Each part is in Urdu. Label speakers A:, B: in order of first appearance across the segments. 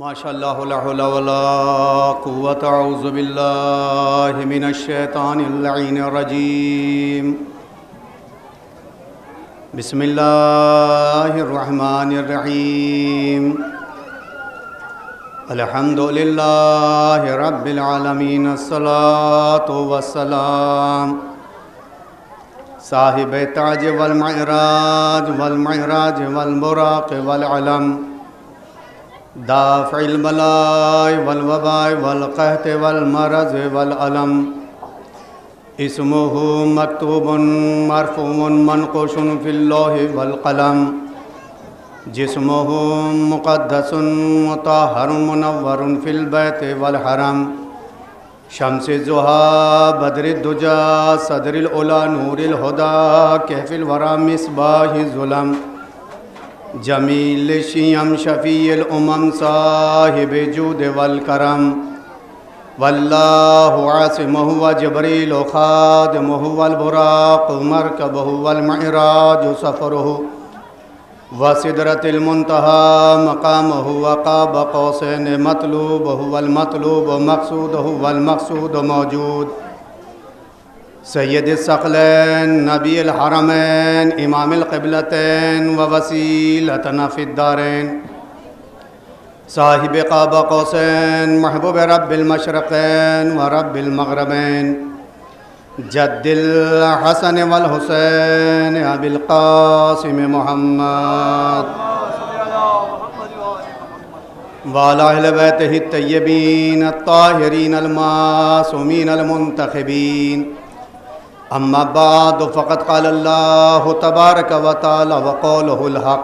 A: ماشاء اللہ لا حول ولا قوة اعوذ باللہ من الشیطان اللعین الرجیم بسم اللہ الرحمن الرحیم الحمد للہ رب العالمین الصلاة والسلام صاحب تاج والمعراج والبراق والعلم دافع البلاء والوباء والقحط والمرض والألم اسمه مكتوب مرفوع منقوش في اللوح والقلم جسمه مقدس مطهر منور في البيت والحرم شمس الضحى بدر الدجى صدر الأولى نور الهدى كهف الورى مصباح الظلم جمیل شیم شفیع الامم صاحب جود والکرم واللہ عاصمہ وجبریل خادمہ والبراق مرکبہ والمعراج سفرہ وسدرۃ المنتہى مقامہ وقاب قوسین مطلوبہ والمطلوب مقصودہ والمقصود موجود سید الثقلین نبی الحرمین امام القبلتین ووسیلتنا فی الدارین صاحب قاب قوسین محبوب رب المشرقین ورب المغربین جد الحسن والحسین ابی القاسم محمد وعلی اہل بیتہ الطیبین الطاہرین المعصومین المنتخبین اما بعد فقد قال اللہ تبارک و تعالی وقولہ الحق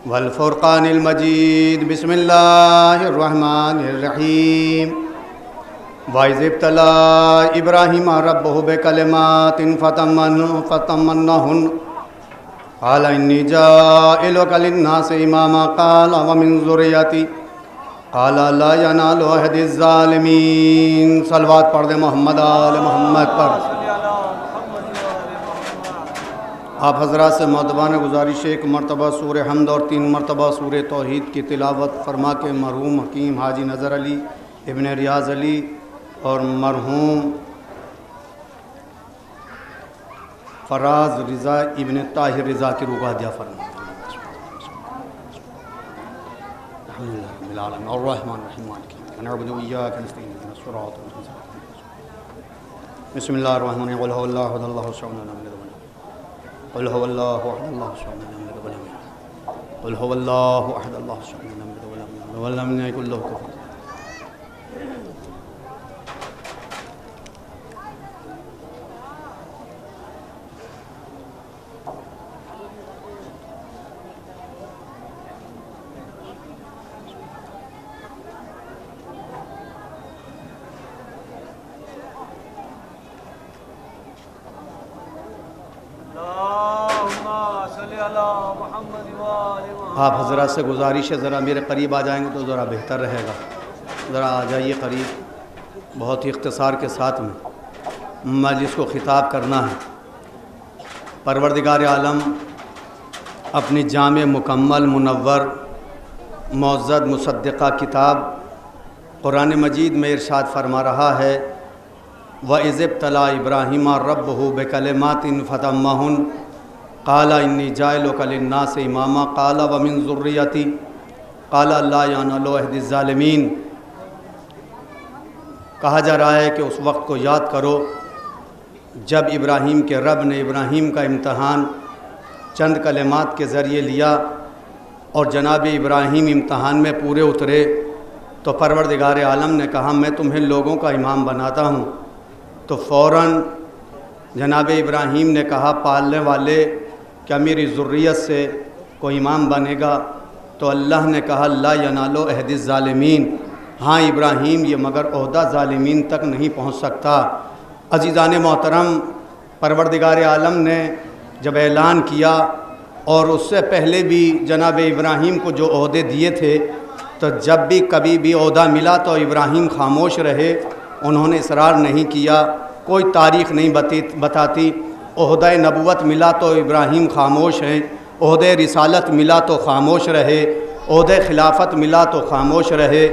A: والفرقان المجید بسم اللہ الرحمن الرحیم وَإِذِ ابْتَلَىٰ إِبْرَاهِيمَ رَبُّهُ بِكَلِمَاتٍ فَتَمَّهُنَّ قَالَ إِنِّي جَاعِلُكَ لِلنَّاسِ إِمَامًا قَالَ وَمِن ذُرِّيَّتِي قَالَ لَا يَنَالُ عَهْدِي الظَّالِمِينَ صلوات پڑھ دیں محمد آل محمد پر۔ آپ حضرات سے مؤدبانہ گزارش ہے، ایک مرتبہ سورہ حمد اور 3 مرتبہ سورہ توحید کی تلاوت فرما کے مرحوم حکیم حاجی نظر علی ابن ریاض علی اور مرحوم فراز رضا ابن طاہر رضا کی روح ہدیہ فرما۔ الحمدللہ رب العالمین الرحمن الرحیم مالک یوم الدین نعبد وإیاک نستعین اهدنا الصراط المستقیم بسم اللہ الرحمن الرحیم قل هو اللہ احد اللہ الصمد لم یلد ولم قل هو الله احد الله الصمد لم يلد ولم يولد قل هو الله احد الله الصمد لم يلد ولم يكن له كفوا آپ حضرات سے گزارش ہے ذرا میرے قریب آ جائیں گے تو ذرا بہتر رہے گا، ذرا آ جائیے قریب، بہت ہی اختصار کے ساتھ میں مجلس کو خطاب کرنا ہے۔ پروردگار عالم اپنی جامع مکمل منور معزز مصدقہ کتاب قرآن مجید میں ارشاد فرما رہا ہے وَإِذِ ابْتَلَىٰ إِبْرَاهِيمَ رَبُّهُ بِكَلِمَاتٍ فَتَمَّهُنَّ قال انی جاعلک للناس اماما قال ومن ذریتی قال لا ینال عہد الظالمین۔ کہا جا رہا ہے کہ اس وقت کو یاد کرو جب ابراہیم کے رب نے ابراہیم کا امتحان چند کلمات کے ذریعے لیا اور جناب ابراہیم امتحان میں پورے اترے تو پروردگار عالم نے کہا میں تمہیں لوگوں کا امام بناتا ہوں، تو فوراً جناب ابراہیم نے کہا پالنے والے کیا میری ذریت سے کوئی امام بنے گا؟ تو اللہ نے کہا لا ینالو عہد الظالمین، ہاں ابراہیم یہ مگر عہدہ ظالمین تک نہیں پہنچ سکتا۔ عزیزان محترم، پروردگار عالم نے جب اعلان کیا اور اس سے پہلے بھی جناب ابراہیم کو جو عہدے دیے تھے تو جب بھی کبھی بھی عہدہ ملا تو ابراہیم خاموش رہے، انہوں نے اصرار نہیں کیا، کوئی تاریخ نہیں بتاتی۔ عہدہ نبوت ملا تو ابراہیم خاموش ہیں، عہدہ رسالت ملا تو خاموش رہے، عہدہ خلافت ملا تو خاموش رہے،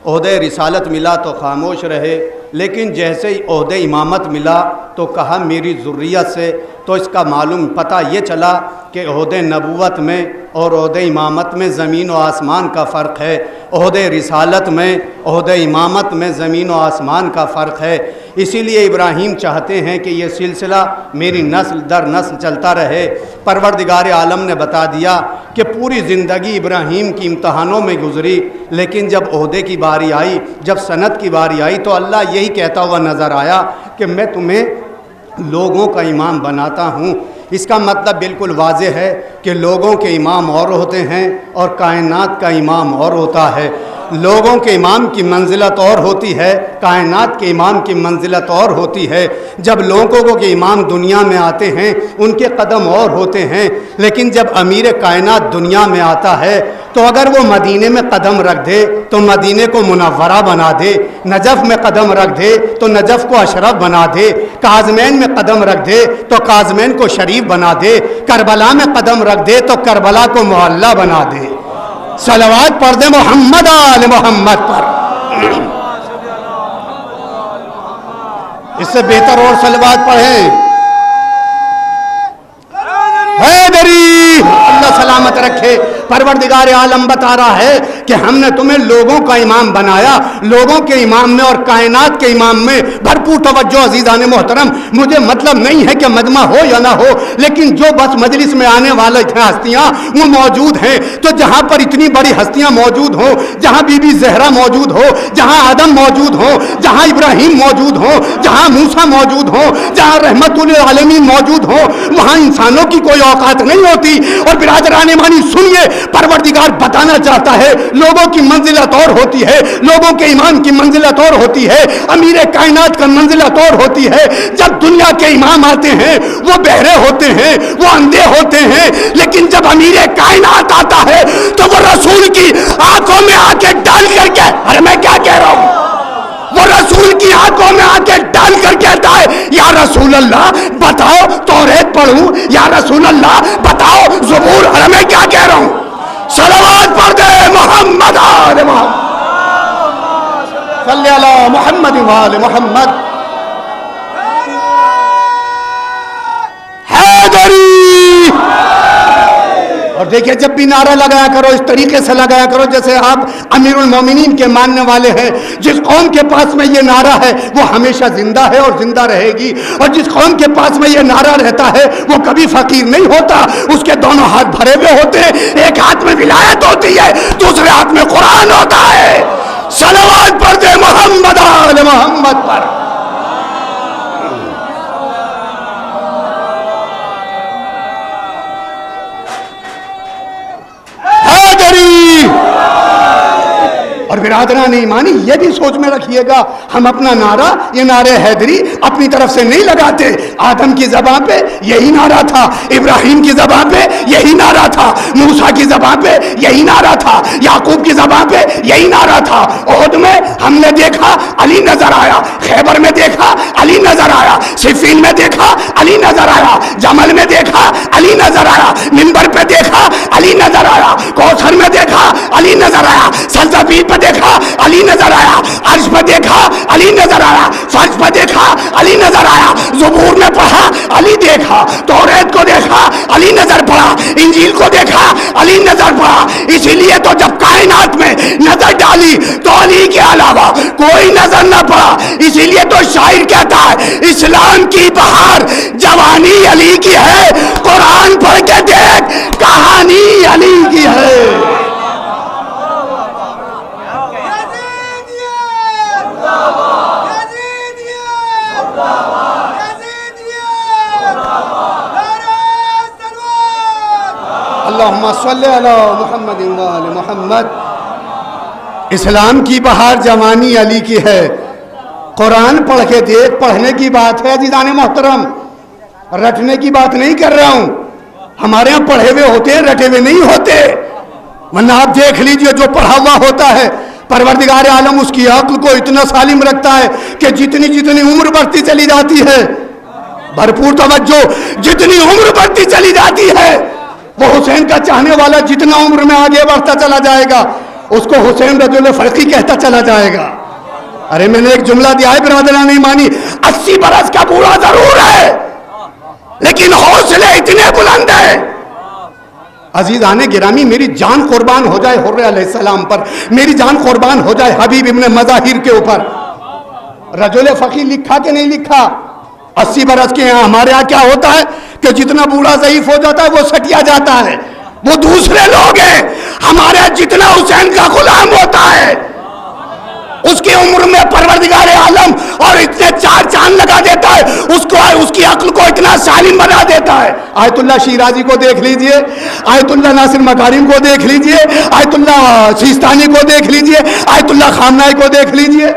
A: عہدہ رسالت ملا تو خاموش رہے، لیکن جیسے ہی عہدہ امامت ملا تو کہا میری ذریت سے، تو اس کا معلوم پتہ یہ چلا کہ عہدہ نبوت میں اور عہدہ امامت میں زمین و آسمان کا فرق ہے، عہدہ رسالت میں عہدہ امامت میں زمین و آسمان کا فرق ہے۔ اسی لیے ابراہیم چاہتے ہیں کہ یہ سلسلہ میری نسل در نسل چلتا رہے۔ پروردگار عالم نے بتا دیا کہ پوری زندگی ابراہیم کی امتحانوں میں گزری، لیکن جب عہدے کی باری آئی، جب سنت کی باری آئی تو اللہ یہی کہتا ہوا نظر آیا کہ میں تمہیں لوگوں کا امام بناتا ہوں۔ اس کا مطلب بالکل واضح ہے کہ لوگوں کے امام اور ہوتے ہیں اور کائنات کا امام اور ہوتا ہے۔ لوگوں کے امام کی منزلت اور ہوتی ہے، کائنات کے امام کی منزلت اور ہوتی ہے۔ جب لوگوں کے امام دنیا میں آتے ہیں ان کے قدم اور ہوتے ہیں، لیکن جب امیر کائنات دنیا میں آتا ہے تو اگر وہ مدینے میں قدم رکھ دے تو مدینے کو منورہ بنا دے، نجف میں قدم رکھ دے تو نجف کو اشرف بنا دے، کاظمین میں قدم رکھ دے تو کاظمین کو شریف بنا دے، کربلا میں قدم رکھ دے تو کربلا کو معلیٰ بنا دے۔ صلوات پڑھ دیں محمد آل محمد پر۔ اس سے بہتر اور صلوات پڑھیں۔ حیدری، اللہ سلامت رکھے۔ پروردگار عالم بتا رہا ہے کہ ہم نے تمہیں لوگوں کا امام بنایا، لوگوں کے امام میں اور کائنات کے امام میں بھرپور توجہ عزیزان محترم۔ مجھے مطلب نہیں ہے کہ مجمع ہو یا نہ ہو، لیکن جو بس مجلس میں آنے والے ہستیاں وہ موجود ہیں، تو جہاں پر اتنی بڑی ہستیاں موجود ہوں، جہاں بی بی زہرا موجود ہو، جہاں آدم موجود ہو، جہاں ابراہیم موجود ہو، جہاں موسیٰ موجود ہو، جہاں رحمت للعالمین موجود ہو، وہاں انسانوں کی کوئی اوقات نہیں ہوتی۔ اور برادران ایمانی سنیے، پروردگار بتانا چاہتا ہے لوگوں کی منزلت اور ہوتی ہے، لوگوں کے امام کی منزلت اور ہوتی ہے، امیر کائنات کا منزلت اور ہوتی ہے۔ جب دنیا کے امام آتے ہیں وہ بہرے ہوتے ہیں، وہ اندھے ہوتے ہیں، لیکن جب امیر کائنات آتا ہے تو وہ رسول کی آنکھوں میں آ کے ڈال کر کے، ارے میں کیا کہہ رہا ہوں، وہ رسول کی آنکھوں میں آ کے ڈال کر کہتا ہے یا رسول اللہ بتاؤ توریت پڑھوں، یا رسول اللہ بتاؤ زبور، ارے میں کیا کہہ رہا ہوں۔ صلوات پڑھ دے محمد آل محمد، صلی اللہ محمد آل محمد۔ حیدری، اور دیکھیں جب بھی نعرہ لگایا کرو اس طریقے سے لگایا کرو جیسے آپ امیر المومنین کے ماننے والے ہیں۔ جس قوم کے پاس میں یہ نعرہ ہے وہ ہمیشہ زندہ ہے اور زندہ رہے گی، اور جس قوم کے پاس میں یہ نعرہ رہتا ہے وہ کبھی فقیر نہیں ہوتا۔ اس کے دونوں ہاتھ بھرے ہوئے ہوتے ہیں، ایک ہاتھ میں ولایت ہوتی ہے، دوسرے ہاتھ میں قرآن ہوتا ہے۔ صلوات پڑھ دے محمد آل محمد پر۔ اور برادران ایمانی یہ بھی سوچ میں رکھیے گا، ہم اپنا نعرہ، یہ نعرہ حیدری اپنی طرف سے نہیں لگاتے۔ آدم کی زبان پہ یہی نعرہ تھا، ابراہیم کی زبان پہ یہی نعرہ تھا، موسیٰ کی زبان پہ یہی نعرہ تھا، یعقوب کی زبان پہ یہی نعرہ تھا۔ احد میں ہم نے دیکھا علی نظر آیا، خیبر میں دیکھا علی نظر آیا، صفین میں دیکھا علی نظر آیا، جمل میں دیکھا علی نظر آیا، منبر پہ دیکھا علی نظر آیا، کوثر میں دیکھا علی نظر آیا، سلسبیل پہ دیکھا علی نظر آیا، عرش پہ دیکھا علی نظر آیا، فرش پہ دیکھا علی نظر آیا، زبور میں پڑھا علی دیکھا، توریت کو دیکھا علی نظر پڑا، انجیل کو دیکھا علی نظر پڑا۔ اسی لیے تو جب کائنات میں نظر ڈالی تو علی کے علاوہ کوئی نظر نہ پڑا۔ اسی لیے تو شاعر کہتا ہے اسلام کی بہار جوانی علی کی ہے، قرآن پڑھ کے دیکھ کہانی علی کی ہے۔ اللہم صلی علی محمد و آل محمد۔ اسلام کی بہار جوانی علی کی ہے، قرآن پڑھ کے دیکھ، پڑھنے کی بات ہے عزیزان محترم، رٹنے کی بات نہیں کر رہا ہوں۔ ہمارے ہاں پڑھے ہوئے ہوتے ہیں، رٹے ہوئے نہیں ہوتے، ورنہ آپ دیکھ لیجئے جو پڑھا ہوا ہوتا ہے پروردگار عالم اس کی عقل کو اتنا سالم رکھتا ہے کہ جتنی جتنی عمر بڑھتی چلی جاتی ہے، بھرپور توجہ، جتنی عمر بڑھتی چلی جاتی ہے وہ حسین کا چاہنے والا جتنا عمر میں آگے بڑھتا چلا جائے گا اس کو حسین رجل فرقی کہتا چلا جائے گا. ارے میں نے ایک جملہ دیا ہے برادران ایمانی، 80 برس کا بوڑھا ضرور ہے لیکن حوصلے اتنے بلند ہیں. عزیزان گرامی، میری جان قربان ہو جائے حر علیہ السلام پر، میری جان قربان ہو جائے حبیب ابن مظاہر کے اوپر. رجل فقی لکھا کہ نہیں لکھا؟ 80 برس کے ہیں. ہمارے ہاں کیا ہوتا ہے کہ جتنا بوڑھا ضعیف ہو جاتا ہے وہ سٹیا جاتا ہے، وہ دوسرے لوگ ہیں. ہمارے ہاں جتنا حسین کا غلام ہوتا ہے اس کی عمر میں پروردگار عالم اور اتنے 4 چاند لگا دیتا ہے، اس کی عقل کو اتنا سالم بنا دیتا ہے. آیت اللہ شیرازی کو دیکھ لیجئے، آیت اللہ ناصر مکارم کو دیکھ لیجئے، آیت اللہ سیستانی کو دیکھ لیجئے، آیت اللہ خامنائی کو دیکھ لیجئے.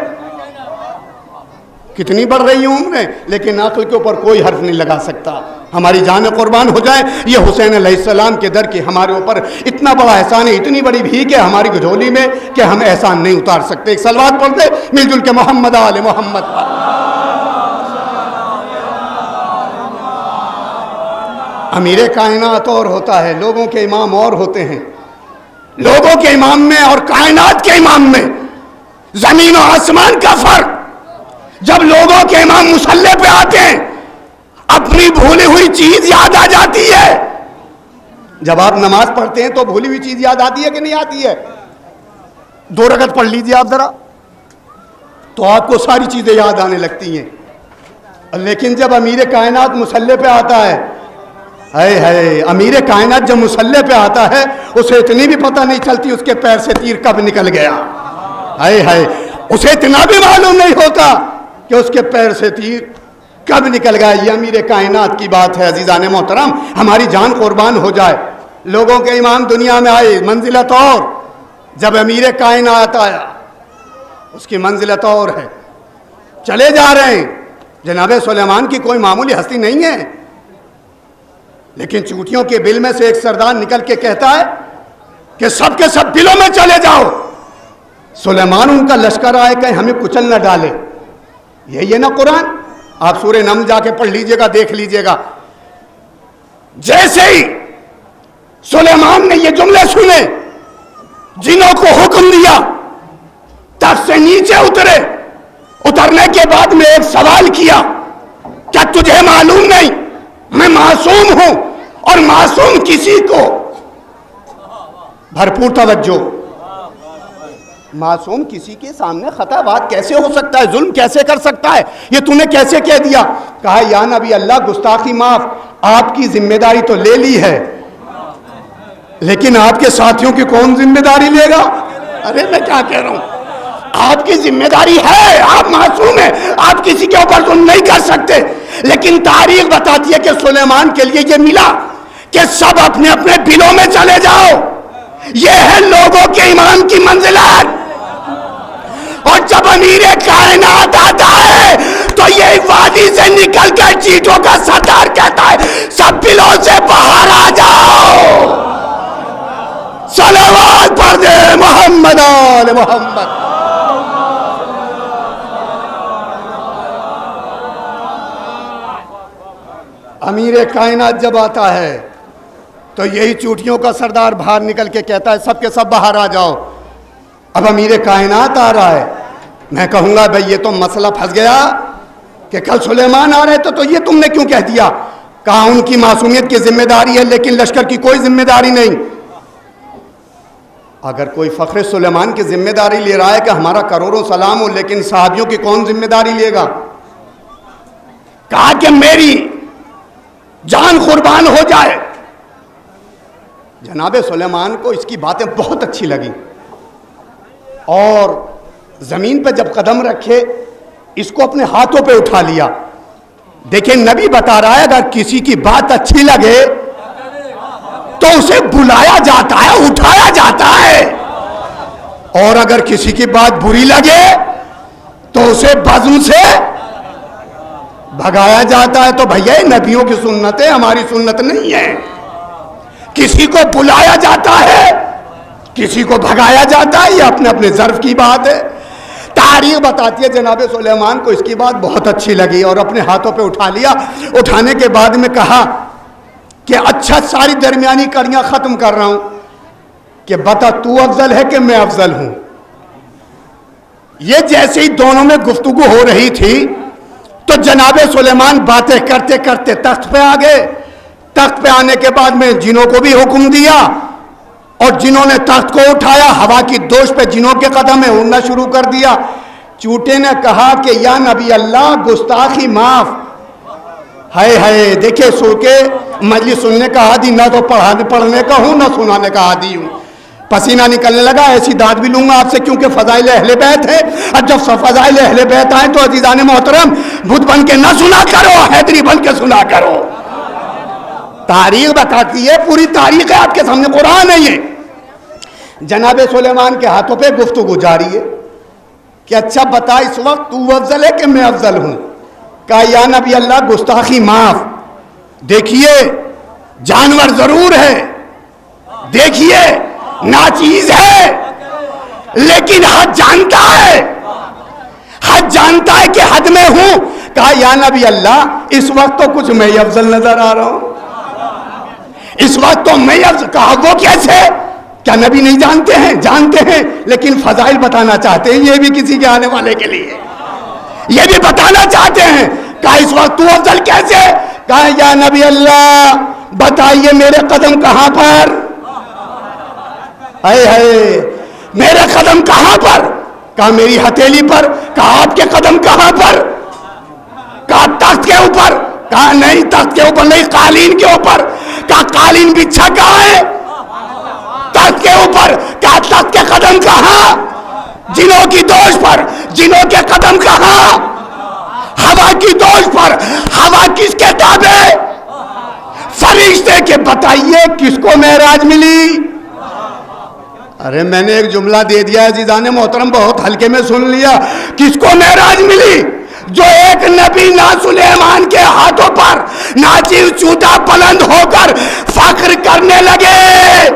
A: کتنی بڑھ رہی ہیں عمریں لیکن عقل کے اوپر کوئی حرف نہیں لگا سکتا. ہماری جان قربان ہو جائے. یہ حسین علیہ السلام کے در کی ہمارے اوپر اتنا بڑا احسان ہے، اتنی بڑی بھیک ہے ہماری گھجولی میں کہ ہم احسان نہیں اتار سکتے. ایک صلوات پڑھ دے مل جل کے محمد آل محمد. امیر کائنات اور ہوتا ہے، لوگوں کے امام اور ہوتے ہیں. لوگوں کے امام میں اور کائنات کے امام میں زمین و آسمان کا فرق. جب لوگوں کے امام مصلی پہ آتے ہیں اپنی بھولی ہوئی چیز یاد آ جاتی ہے. جب آپ نماز پڑھتے ہیں تو بھولی ہوئی چیز یاد آتی ہے کہ نہیں آتی ہے؟ 2 رکعت پڑھ لیجئے آپ ذرا تو آپ کو ساری چیزیں یاد آنے لگتی ہیں. لیکن جب امیر کائنات مصلی پہ آتا ہے، ہائے امیر کائنات جب مصلی پہ آتا ہے اسے اتنی بھی پتہ نہیں چلتی اس کے پیر سے تیر کب نکل گیا. ہائے اسے اتنا بھی معلوم نہیں ہوتا کہ اس کے پیر سے تیر کب نکل گیا. یہ امیر کائنات کی بات ہے. عزیزان محترم، ہماری جان قربان ہو جائے. لوگوں کے امام دنیا میں آئے منزلت اور، جب امیر کائنات آیا اس کی منزلت اور ہے. چلے جا رہے ہیں. جناب سلیمان کی کوئی معمولی ہستی نہیں ہے لیکن چوٹیوں کے بل میں سے ایک سردار نکل کے کہتا ہے کہ سب کے سب بلوں میں چلے جاؤ. سلیمان ان کا لشکر آئے کہ ہمیں کچل نہ ڈالے. یہ نا قرآن. آپ سورہ نمل جا کے پڑھ لیجئے گا، دیکھ لیجئے گا. جیسے ہی سلیمان نے یہ جملے سنے، جنوں کو حکم دیا تخت سے نیچے اترے. اترنے کے بعد میں ایک سوال کیا، کیا تجھے معلوم نہیں میں معصوم ہوں اور معصوم کسی کو، بھرپور توجہ، معصوم کسی کے سامنے خطا بات کیسے ہو سکتا ہے، ظلم کیسے کر سکتا ہے، یہ تو نے کیسے کہہ دیا؟ کہا یا نبی اللہ گستاخی معاف، آپ کی ذمہ داری تو لے لی ہے لیکن آپ کے ساتھیوں کی کون ذمہ داری لے گا؟ ارے میں کیا کہہ رہا ہوں، آپ کی ذمہ داری ہے، آپ معصوم ہیں، آپ کسی کے اوپر ظلم نہیں کر سکتے. لیکن تاریخ بتاتی ہے کہ سلیمان کے لیے یہ ملا کہ سب اپنے اپنے بلوں میں چلے جاؤ. یہ ہے لوگوں کے امام کی منزلات. اور جب امیر کائنات آتا ہے تو یہ وادی سے نکل کر چیٹوں کا سردار کہتا ہے سب بلوں سے باہر آ جاؤ. صلوات پڑھ دے محمد آل محمد. امیر کائنات جب آتا ہے تو یہی چوٹیوں کا سردار باہر نکل کے کہتا ہے سب کے سب باہر آ جاؤ. اب امیر کائنات آ رہا ہے. میں کہوں گا بھئی یہ تو مسئلہ پھنس گیا کہ کل سلیمان آ رہے تھے تو یہ تم نے کیوں کہہ دیا؟ کہا ان کی معصومیت کی ذمہ داری ہے لیکن لشکر کی کوئی ذمہ داری نہیں. اگر کوئی فخر سلیمان کی ذمہ داری لے رہا ہے کہ ہمارا کروڑوں سلام ہو لیکن صحابیوں کی کون ذمہ داری لے گا؟ کہا کہ میری جان قربان ہو جائے. جناب سلیمان کو اس کی باتیں بہت اچھی لگی اور زمین پہ جب قدم رکھے اس کو اپنے ہاتھوں پہ اٹھا لیا. دیکھیں نبی بتا رہا ہے اگر کسی کی بات اچھی لگے تو اسے بلایا جاتا ہے، اٹھایا جاتا ہے، اور اگر کسی کی بات بری لگے تو اسے بزم سے بھگایا جاتا ہے. تو بھیا نبیوں کی سنت ہے، ہماری سنت نہیں ہے. کسی کو بلایا جاتا ہے، کسی کو بھگایا جاتا ہے، یہ اپنے اپنے ظرف کی بات ہے. تاریخ بتاتی ہے جناب سلیمان کو اس کی بات بہت اچھی لگی اور اپنے ہاتھوں پہ اٹھا لیا. اٹھانے کے بعد میں کہا
B: کہ اچھا ساری درمیانی کڑیاں ختم کر رہا ہوں کہ بتا تو افضل ہے کہ میں افضل ہوں. یہ جیسے ہی دونوں میں گفتگو ہو رہی تھی تو جناب سلیمان باتیں کرتے کرتے تخت پہ آ گئے. تخت پہ آنے کے بعد میں جنوں کو بھی حکم دیا اور جنوں نے تخت کو اٹھایا, ہوا کی دوش پہ جنوں کے قدم میں اڑنا شروع کر دیا. چوٹے نے کہا کہ یا نبی اللہ گستاخی معاف. ہائے ہائے, دیکھیں سو کے مجلس سننے کا عادی, نہ تو پڑھنے کا ہوں نہ سنانے کا عادی ہوں. پسینہ نکلنے لگا. ایسی داد بھی لوں گا آپ سے کیونکہ فضائل اہل بیت ہے, اور جب فضائل اہل بیت آئیں تو عزیزان محترم بت بن کے نہ سنا کرو, حیدری بن کے سنا کرو. تاریخ بتاتی ہے, پوری تاریخ ہے آپ کے سامنے, قرآن ہے یہ. جناب سلیمان کے ہاتھوں پہ گفتگو جاری ہے کہ اچھا بتا اس وقت تو افضل ہے کہ میں افضل ہوں. کہا یا نبی اللہ گستاخی معاف. دیکھیے جانور ضرور ہے, دیکھیے ناچیز ہے, لیکن حد جانتا ہے, حد جانتا ہے کہ حد میں ہوں. کہا یا نبی اللہ اس وقت تو کچھ میں افضل نظر آ رہا ہوں, اس وقت تو میں افضل. کہا وہ کیسے؟ کیا نبی نہیں جانتے ہیں؟ جانتے ہیں, لیکن فضائل بتانا چاہتے ہیں, یہ بھی کسی کے آنے والے کے لیے یہ بھی بتانا چاہتے ہیں. کہا اس وقت تو افضل کیسے؟ کہا یا نبی اللہ بتائیے میرے قدم کہاں پر؟ ہائے ہائے, میرے قدم کہاں پر؟ کہا میری ہتھیلی پر. کہا آپ کے قدم کہاں پر؟ کہا تخت کے اوپر. کہا نہیں تخت کے اوپر نہیں, قالین کے اوپر. کہا قالین بچھا کہاں ہے؟ تخت کے اوپر. کہا تخت کے قدم کہاں؟ جنوں کی دوش پر. جنوں کے قدم کہاں؟ ہوا کی دوش پر. ہوا کس کے تابع؟ فرشتے کے. بتائیے کس کو معراج ملی؟ ارے میں نے ایک جملہ دے دیا عزیزان محترم, بہت ہلکے میں سن لیا. کس کو معراج ملی؟ جو ایک نبی نا سلیمان کے ہاتھوں پر ناچیز چوٹا بلند ہو کر فخر کرنے لگے.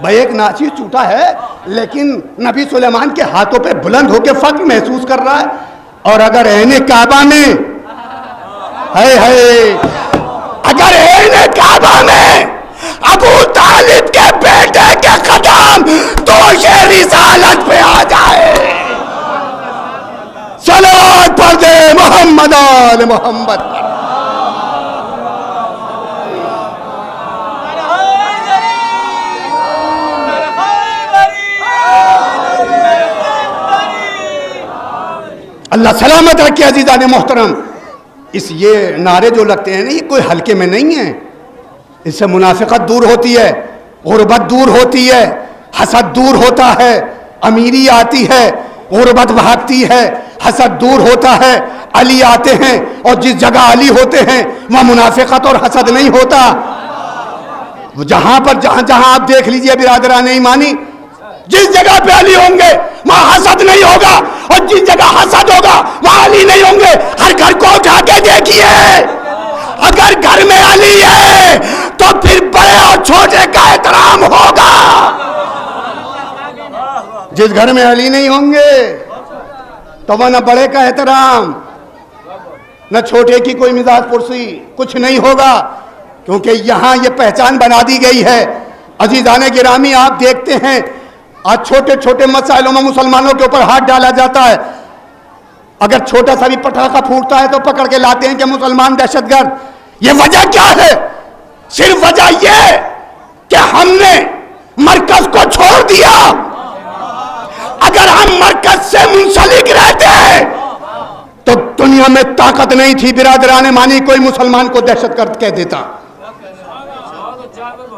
B: بھائی ایک ناچیز چوٹا ہے لیکن نبی سلیمان کے ہاتھوں پہ بلند ہو کے فخر محسوس کر رہا ہے. اور اگر عین کعبہ میں, ہائے ہائے, اگر عین کعبہ میں ابو طالب کے بیٹے کے قدم دوش رسالت پہ آ جائے, صلوات پڑھ دے محمد آل محمد. اللہ سلامت رکھے عزیزان محترم. اس یہ نعرے جو لگتے ہیں نا, یہ کوئی ہلکے میں نہیں ہیں. اس سے منافقت دور ہوتی ہے, غربت دور ہوتی ہے, حسد دور ہوتا ہے, امیری آتی ہے, غربت بھاگتی ہے, حسد دور ہوتا ہے. علی آتے ہیں اور جس جگہ علی ہوتے ہیں وہاں منافقت اور حسد نہیں ہوتا. جہاں پر جہاں آپ دیکھ لیجئے برادران ایمانی, جس جگہ پہ علی ہوں گے وہاں حسد نہیں ہوگا, اور جس جگہ حسد ہوگا وہاں علی نہیں ہوں گے. ہر گھر کو اٹھا کے دیکھیے, اگر گھر میں علی ہے تو پھر بڑے اور چھوٹے کا احترام ہوگا. جس گھر میں علی نہیں ہوں گے تو وہ نہ بڑے کا احترام نہ چھوٹے کی کوئی مزاج پرسی, کچھ نہیں ہوگا. کیونکہ یہاں یہ پہچان بنا دی گئی ہے. عزیزان گرامی آپ دیکھتے ہیں آج چھوٹے چھوٹے مسائلوں میں مسلمانوں کے اوپر ہاتھ ڈالا جاتا ہے. اگر چھوٹا سا بھی پٹاخہ پھوٹتا ہے تو پکڑ کے لاتے ہیں کہ مسلمان دہشت گرد. یہ وجہ کیا ہے؟ صرف وجہ یہ کہ ہم نے مرکز کو چھوڑ دیا. اگر ہم مرکز سے منسلک رہتے ہیں تو دنیا میں طاقت نہیں تھی برادران مانی کوئی مسلمان کو دہشت گرد کہہ دیتا.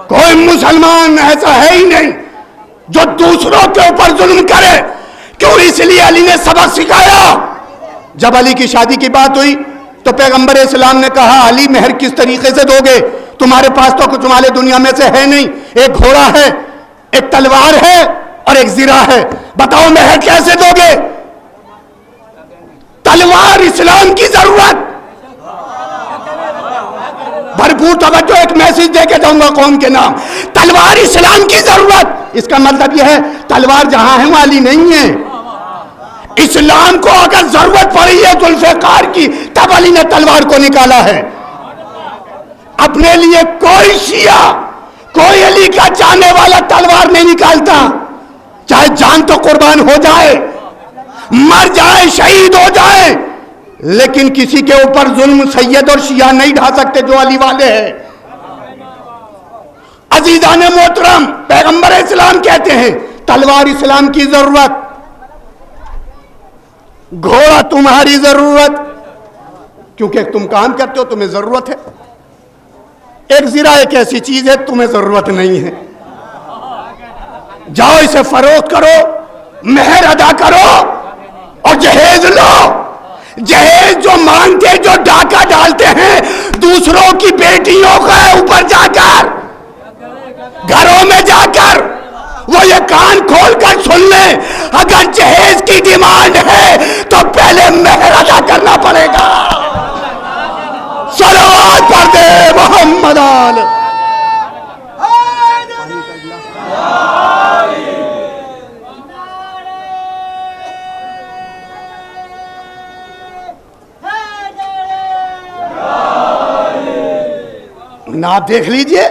B: کوئی مسلمان ایسا ہے ہی نہیں جو دوسروں کے اوپر ظلم کرے. کیوں؟ اس لیے علی نے سبق سکھایا. جب علی کی شادی کی بات ہوئی تو پیغمبر اسلام نے کہا علی مہر کس طریقے سے دو گے؟ تمہارے پاس تو کچھ مال دنیا میں سے ہے نہیں, ایک گھوڑا ہے, ایک تلوار ہے اور ایک زرہ ہے, بتاؤ مہر کیسے دو گے؟ تلوار اسلام کی ضرورت. بھرپور توجہ, ایک میسج دے کے جاؤں گا قوم کے نام. تلوار اسلام کی ضرورت. اس کا مطلب یہ ہے تلوار جہاں ہے وہاں علی نہیں ہے. اسلام کو اگر ضرورت پڑی ہے ذوالفقار کی تب علی نے تلوار کو نکالا ہے. اپنے لیے کوئی شیعہ، کوئی علی کا چاہنے والا تلوار نہیں نکالتا، چاہے جان تو قربان ہو جائے، مر جائے، شہید ہو جائے، لیکن کسی کے اوپر ظلم سید اور شیعہ نہیں ڈھا سکتے جو علی والے ہیں. عزیزان محترم، پیغمبر اسلام کہتے ہیں تلوار اسلام کی ضرورت، گھوڑا تمہاری ضرورت، کیونکہ تم کام کرتے ہو، تمہیں ضرورت ہے. ایک زرہ ایک ایسی چیز ہے تمہیں ضرورت نہیں ہے، جاؤ اسے فروخت کرو، مہر ادا کرو اور جہیز لو. جہیز جو مانگتے، جو ڈاکہ ڈالتے ہیں دوسروں کی بیٹیوں کا اوپر جا کر، گھروں میں جا کر، وہ یہ کان کھول کر سن لیں، اگر جہیز کی ڈیمانڈ ہے تو پہلے مہر ادا کرنا پڑے گا. صلوات پڑھ دے محمد آل. آپ دیکھ لیجئے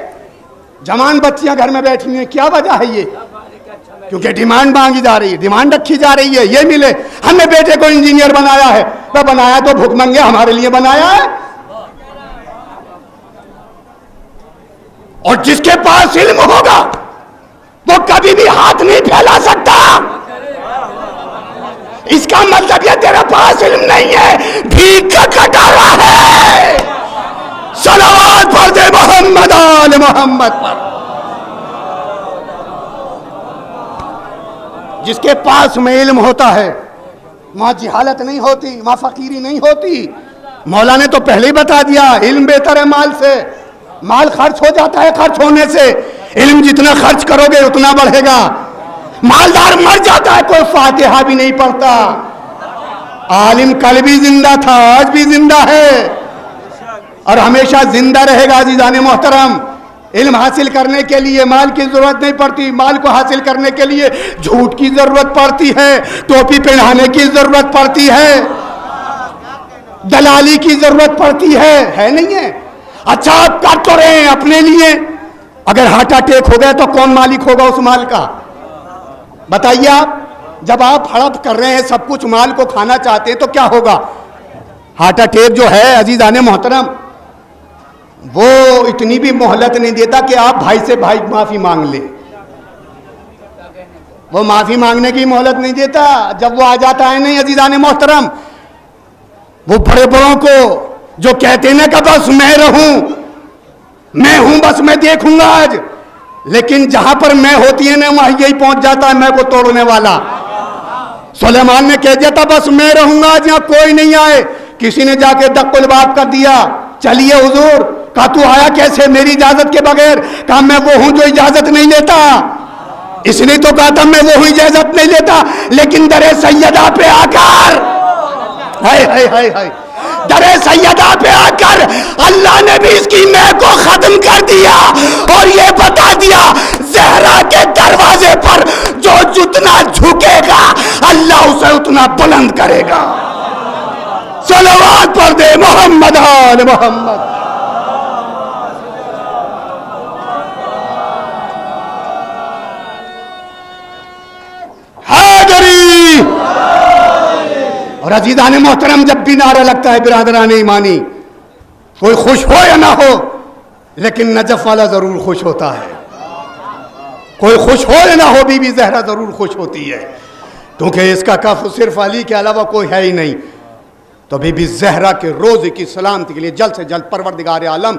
B: جوان بچیاں گھر میں بیٹھی ہیں، کیا وجہ ہے یہ؟ کیونکہ ڈیمانڈ مانگی جا رہی ہے، ڈیمانڈ رکھی جا رہی ہے، یہ ملے. ہم نے بیٹے کو انجینئر بنایا ہے، وہ بنایا تو بھوک منگے ہمارے لیے بنایا ہے. اور جس کے پاس علم ہوگا وہ کبھی بھی ہاتھ نہیں پھیلا سکتا. اس کا مطلب یہ تیرے پاس علم نہیں ہے، بھیک کا کٹارا ہے. صلوات پڑھ دے محمد آل محمد پر. جس کے پاس میں علم ہوتا ہے وہاں جہالت نہیں ہوتی، وہاں فقیری نہیں ہوتی. مولا نے تو پہلے ہی بتا دیا علم بہتر ہے مال سے. مال خرچ ہو جاتا ہے خرچ ہونے سے، علم جتنا خرچ کرو گے اتنا بڑھے گا. مالدار مر جاتا ہے کوئی فاتحہ بھی نہیں پڑھتا. عالم کل بھی زندہ تھا، آج بھی زندہ ہے اور ہمیشہ زندہ رہے گا. عزیزان محترم، علم حاصل کرنے کے لیے مال کی ضرورت نہیں پڑتی. مال کو حاصل کرنے کے لیے جھوٹ کی ضرورت پڑتی ہے، ٹوپی پہنانے کی ضرورت پڑتی ہے، دلالی کی ضرورت پڑتی ہے نہیں ہے؟ اچھا آپ کر تو رہے ہیں اپنے لیے، اگر ہارٹ اٹیک ہو گیا تو کون مالک ہوگا اس مال کا؟ بتائیے آپ. جب آپ ہڑپ کر رہے ہیں، سب کچھ مال کو کھانا چاہتے ہیں تو کیا ہوگا؟ ہارٹ اٹیک جو ہے عزیزان محترم وہ اتنی بھی مہلت نہیں دیتا کہ آپ بھائی سے بھائی معافی مانگ لیں. وہ معافی مانگنے کی مہلت نہیں دیتا. جب وہ آ جاتا ہے نہیں عزیزان محترم، وہ بڑے بڑوں کو جو کہتے ہیں کہ بس میں رہوں، میں ہوں، بس میں دیکھوں گا آج، لیکن جہاں پر میں ہوتی ہے نا وہاں یہی پہنچ جاتا ہے میں کو توڑنے والا. سلیمان نے کہہ دیا تھا بس میں رہوں گا آج، یہاں کوئی نہیں آئے. کسی نے جا کے دق الباب کر دیا، چلیے حضور. کہا تو آیا کیسے میری اجازت کے بغیر؟ کہا میں وہ ہوں جو اجازت نہیں لیتا. اس نے تو کہا تھا میں وہ ہوں اجازت نہیں لیتا، لیکن در سیدہ پہ آ کر در سیدہ پہ آ کر اللہ نے بھی اس کی میں کو ختم کر دیا اور یہ بتا دیا زہرا کے دروازے پر جو جتنا جھکے گا اللہ اسے اتنا بلند کرے گا. صلوات پڑھ دے محمد آل محمد. حیدری. اور عزیزان محترم جب بھی نعرہ لگتا ہے برادران ایمانی، کوئی خوش ہو یا نہ ہو لیکن نجف والا ضرور خوش ہوتا ہے. کوئی خوش ہو یا نہ ہو بی بی زہرا ضرور خوش ہوتی ہے، کیونکہ اس کا کف صرف علی کے علاوہ کوئی ہے ہی نہیں. تو بی بی زہرا کے روزے کی سلامتی کے لیے جلد سے جلد پروردگار عالم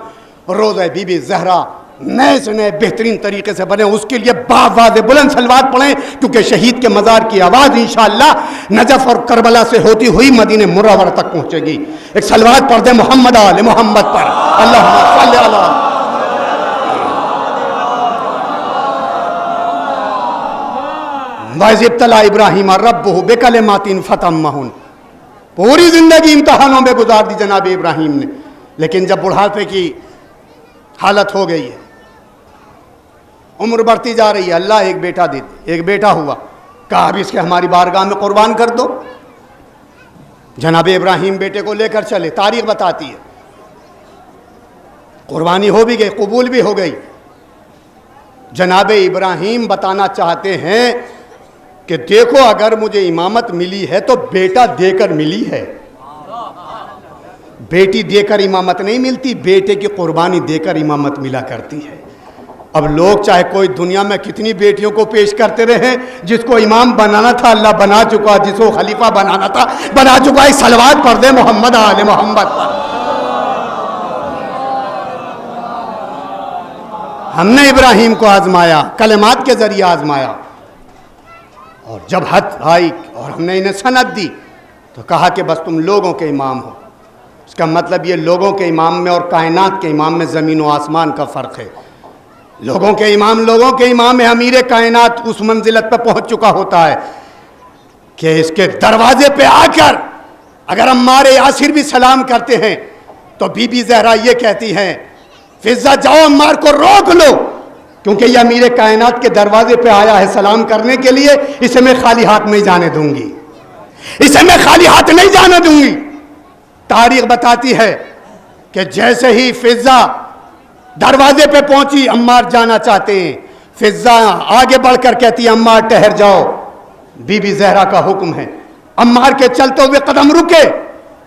B: روزہ بی بی زہرا نئے سے نئے بہترین طریقے سے بنے، اس کے لیے باواز بلند صلوات پڑھیں، کیونکہ شہید کے مزار کی آواز انشاءاللہ نجف اور کربلا سے ہوتی ہوئی مدینہ منورہ تک پہنچے گی. ایک صلوات پڑھ دیں محمد آل محمد پر. اللہم صلی علی. وَإِذِ ابْتَلَىٰ إِبْرَاهِيمَ رَبُّهُ بِكَلِمَاتٍ فَأَتَمَّهُنَّ. پوری زندگی امتحانوں میں گزار دی جناب ابراہیم نے، لیکن جب بڑھاپے کی حالت ہو گئی ہے، عمر بڑھتی جا رہی ہے، اللہ ایک بیٹا دے دے. ایک بیٹا ہوا کہا اب اس کے ہماری بارگاہ میں قربان کر دو. جناب ابراہیم بیٹے کو لے کر چلے. تاریخ بتاتی ہے قربانی ہو بھی گئی, قبول بھی ہو گئی. جناب ابراہیم بتانا چاہتے ہیں کہ دیکھو اگر مجھے امامت ملی ہے تو بیٹا دے کر ملی ہے, بیٹی دے کر امامت نہیں ملتی, بیٹے کی قربانی دے کر امامت ملا کرتی ہے. اب لوگ چاہے کوئی دنیا میں کتنی بیٹیوں کو پیش کرتے رہے, جس کو امام بنانا تھا اللہ بنا چکا, جس کو خلیفہ بنانا تھا بنا چکا. ایک صلوات پڑھ دے محمد آل محمد پر. ہم نے ابراہیم کو آزمایا, کلمات کے ذریعے آزمایا, اور جب حد آئی اور ہم نے انہیں سند دی تو کہا کہ بس تم لوگوں کے امام ہو. اس کا مطلب یہ لوگوں کے امام میں اور کائنات کے امام میں زمین و آسمان کا فرق ہے. لوگوں کے امام ہے, امیر کائنات اس منزلت پہ پہنچ چکا ہوتا ہے کہ اس کے دروازے پہ آ کر اگر عمار یاسر بھی سلام کرتے ہیں تو بی بی زہرا یہ کہتی ہیں فضہ جاؤ عمار کو روک لو, کیونکہ یہ امیر کائنات کے دروازے پہ آیا ہے سلام کرنے کے لیے, اسے میں خالی ہاتھ نہیں جانے دوں گی, اسے میں خالی ہاتھ نہیں جانے دوں گی. تاریخ بتاتی ہے کہ جیسے ہی فضہ دروازے پہ پہنچی, عمار جانا چاہتے ہیں, فضہ آگے بڑھ کر کہتی ہے عمار ٹھہر جاؤ, بی بی زہرا کا حکم ہے. عمار کے چلتے ہوئے قدم رکے,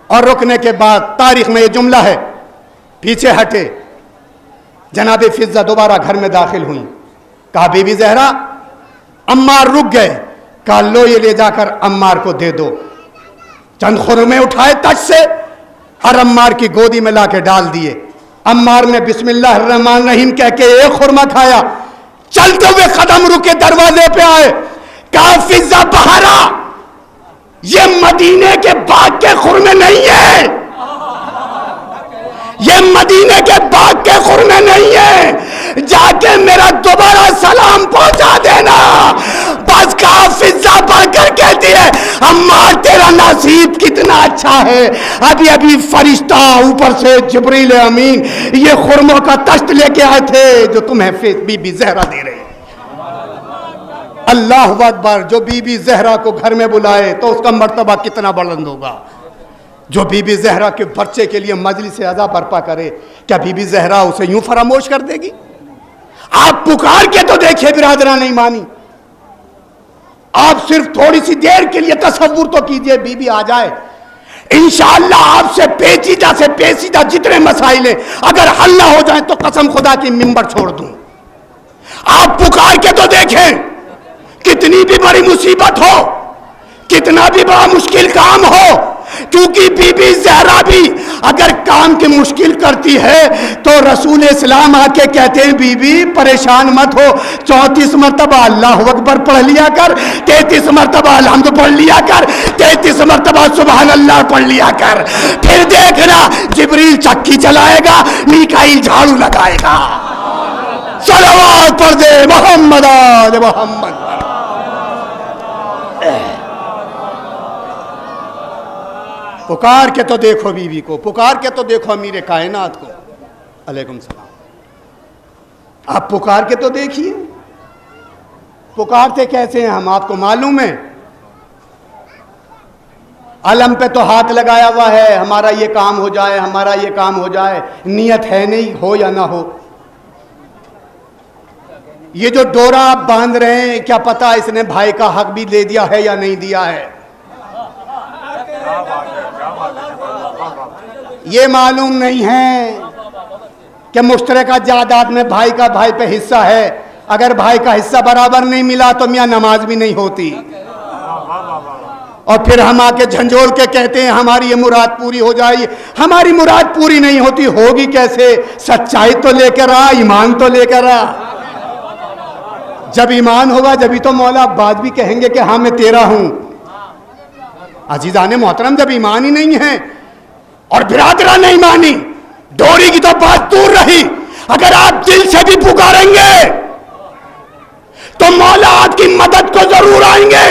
B: اور رکنے کے بعد تاریخ میں یہ جملہ ہے پیچھے ہٹے. جناب فضہ دوبارہ گھر میں داخل ہوئی, کہا بی بی زہرا, عمار رک گئے, کہا لو یہ لے جا کر عمار کو دے دو. چند خرمے اٹھائے تج سے اور عمار کی گودی میں لا کے ڈال دیے. عمار نے بسم اللہ الرحمن الرحیم کہہ کے ایک خرمہ کھایا, چلتے ہوئے قدم رکے دروازے پہ آئے, کہا فضہ باہر آ, یہ مدینے کے باغ کے خرمے نہیں ہیں, یہ مدینے کے باغ کے خرمے نہیں ہیں, جا کے میرا دوبارہ سلام پہنچا دینا. بس کہا فضہ پڑھ کر کہتی ہے عمار تیرا نصیب کتنا اچھا ہے, ابھی فرشتہ اوپر سے جبریل امین یہ خرموں کا تشت لے کے آئے تھے جو تمہیں بی بی زہرا دے رہے. اللہ اکبر. جو بی بی زہرا کو گھر میں بلائے تو اس کا مرتبہ کتنا بلند ہوگا. جو بی بی زہرا کے بچے کے لیے مجلس عزا برپا کرے, کیا بی بی زہرا اسے یوں فراموش کر دے گی؟ آپ پکار کے تو دیکھیں برادران ایمانی, آپ صرف تھوڑی سی دیر کے لیے تصور تو کیجئے بی بی آ جائے, انشاءاللہ آپ سے پیچیدہ سے پیچیدہ جتنے مسائل ہیں اگر حل نہ ہو جائیں تو قسم خدا کی منبر چھوڑ دوں. آپ پکار کے تو دیکھیں, کتنی بھی بڑی مصیبت ہو, کتنا بھی بڑا مشکل کام ہو, کیونکہ بی بی زہرا بھی اگر کام کی مشکل کرتی ہے تو رسول اسلام آ کے کہتے ہیں بی بی پریشان مت ہو, 34 مرتبہ اللہ اکبر پڑھ لیا کر, 33 مرتبہ الحمد پڑھ لیا کر, 33 مرتبہ سبحان اللہ پڑھ لیا کر, پھر دیکھنا جبریل چکی چلائے گا, میکائیل جھاڑو لگائے گا. صلوات پڑھ دے محمد آل محمد. پکار کے تو دیکھو بیوی کو, پکار کے تو دیکھو امیر کائنات کو. علیکم السلام. آپ پکار کے تو دیکھیے, پکارتے کیسے ہیں ہم, آپ کو معلوم ہے. علم پہ تو ہاتھ لگایا ہوا ہے, ہمارا یہ کام ہو جائے, ہمارا یہ کام ہو جائے, نیت ہے نہیں, ہو یا نہ ہو. یہ جو ڈورا آپ باندھ رہے ہیں کیا پتا اس نے بھائی کا حق بھی دے دیا ہے یا نہیں دیا ہے. یہ معلوم نہیں ہے کہ مشترکہ جائیداد میں بھائی کا بھائی پہ حصہ ہے, اگر بھائی کا حصہ برابر نہیں ملا تو میاں نماز بھی نہیں ہوتی. اور پھر ہم آ کے جھنجھوڑ کے کہتے ہیں ہماری یہ مراد پوری ہو جائے. ہماری مراد پوری نہیں ہوتی, ہوگی کیسے؟ سچائی تو لے کر آ, ایمان تو لے کر آ. جب ایمان ہوگا جبھی تو مولا عباس بھی کہیں گے کہ ہاں میں تیرا ہوں. عزیزان محترم, جب ایمان ہی نہیں ہے اور برادران نہیں مانی, ڈوری کی تو بات دور رہی, اگر آپ دل سے بھی پکاریں گے تو مولا آپ کی مدد کو ضرور آئیں گے.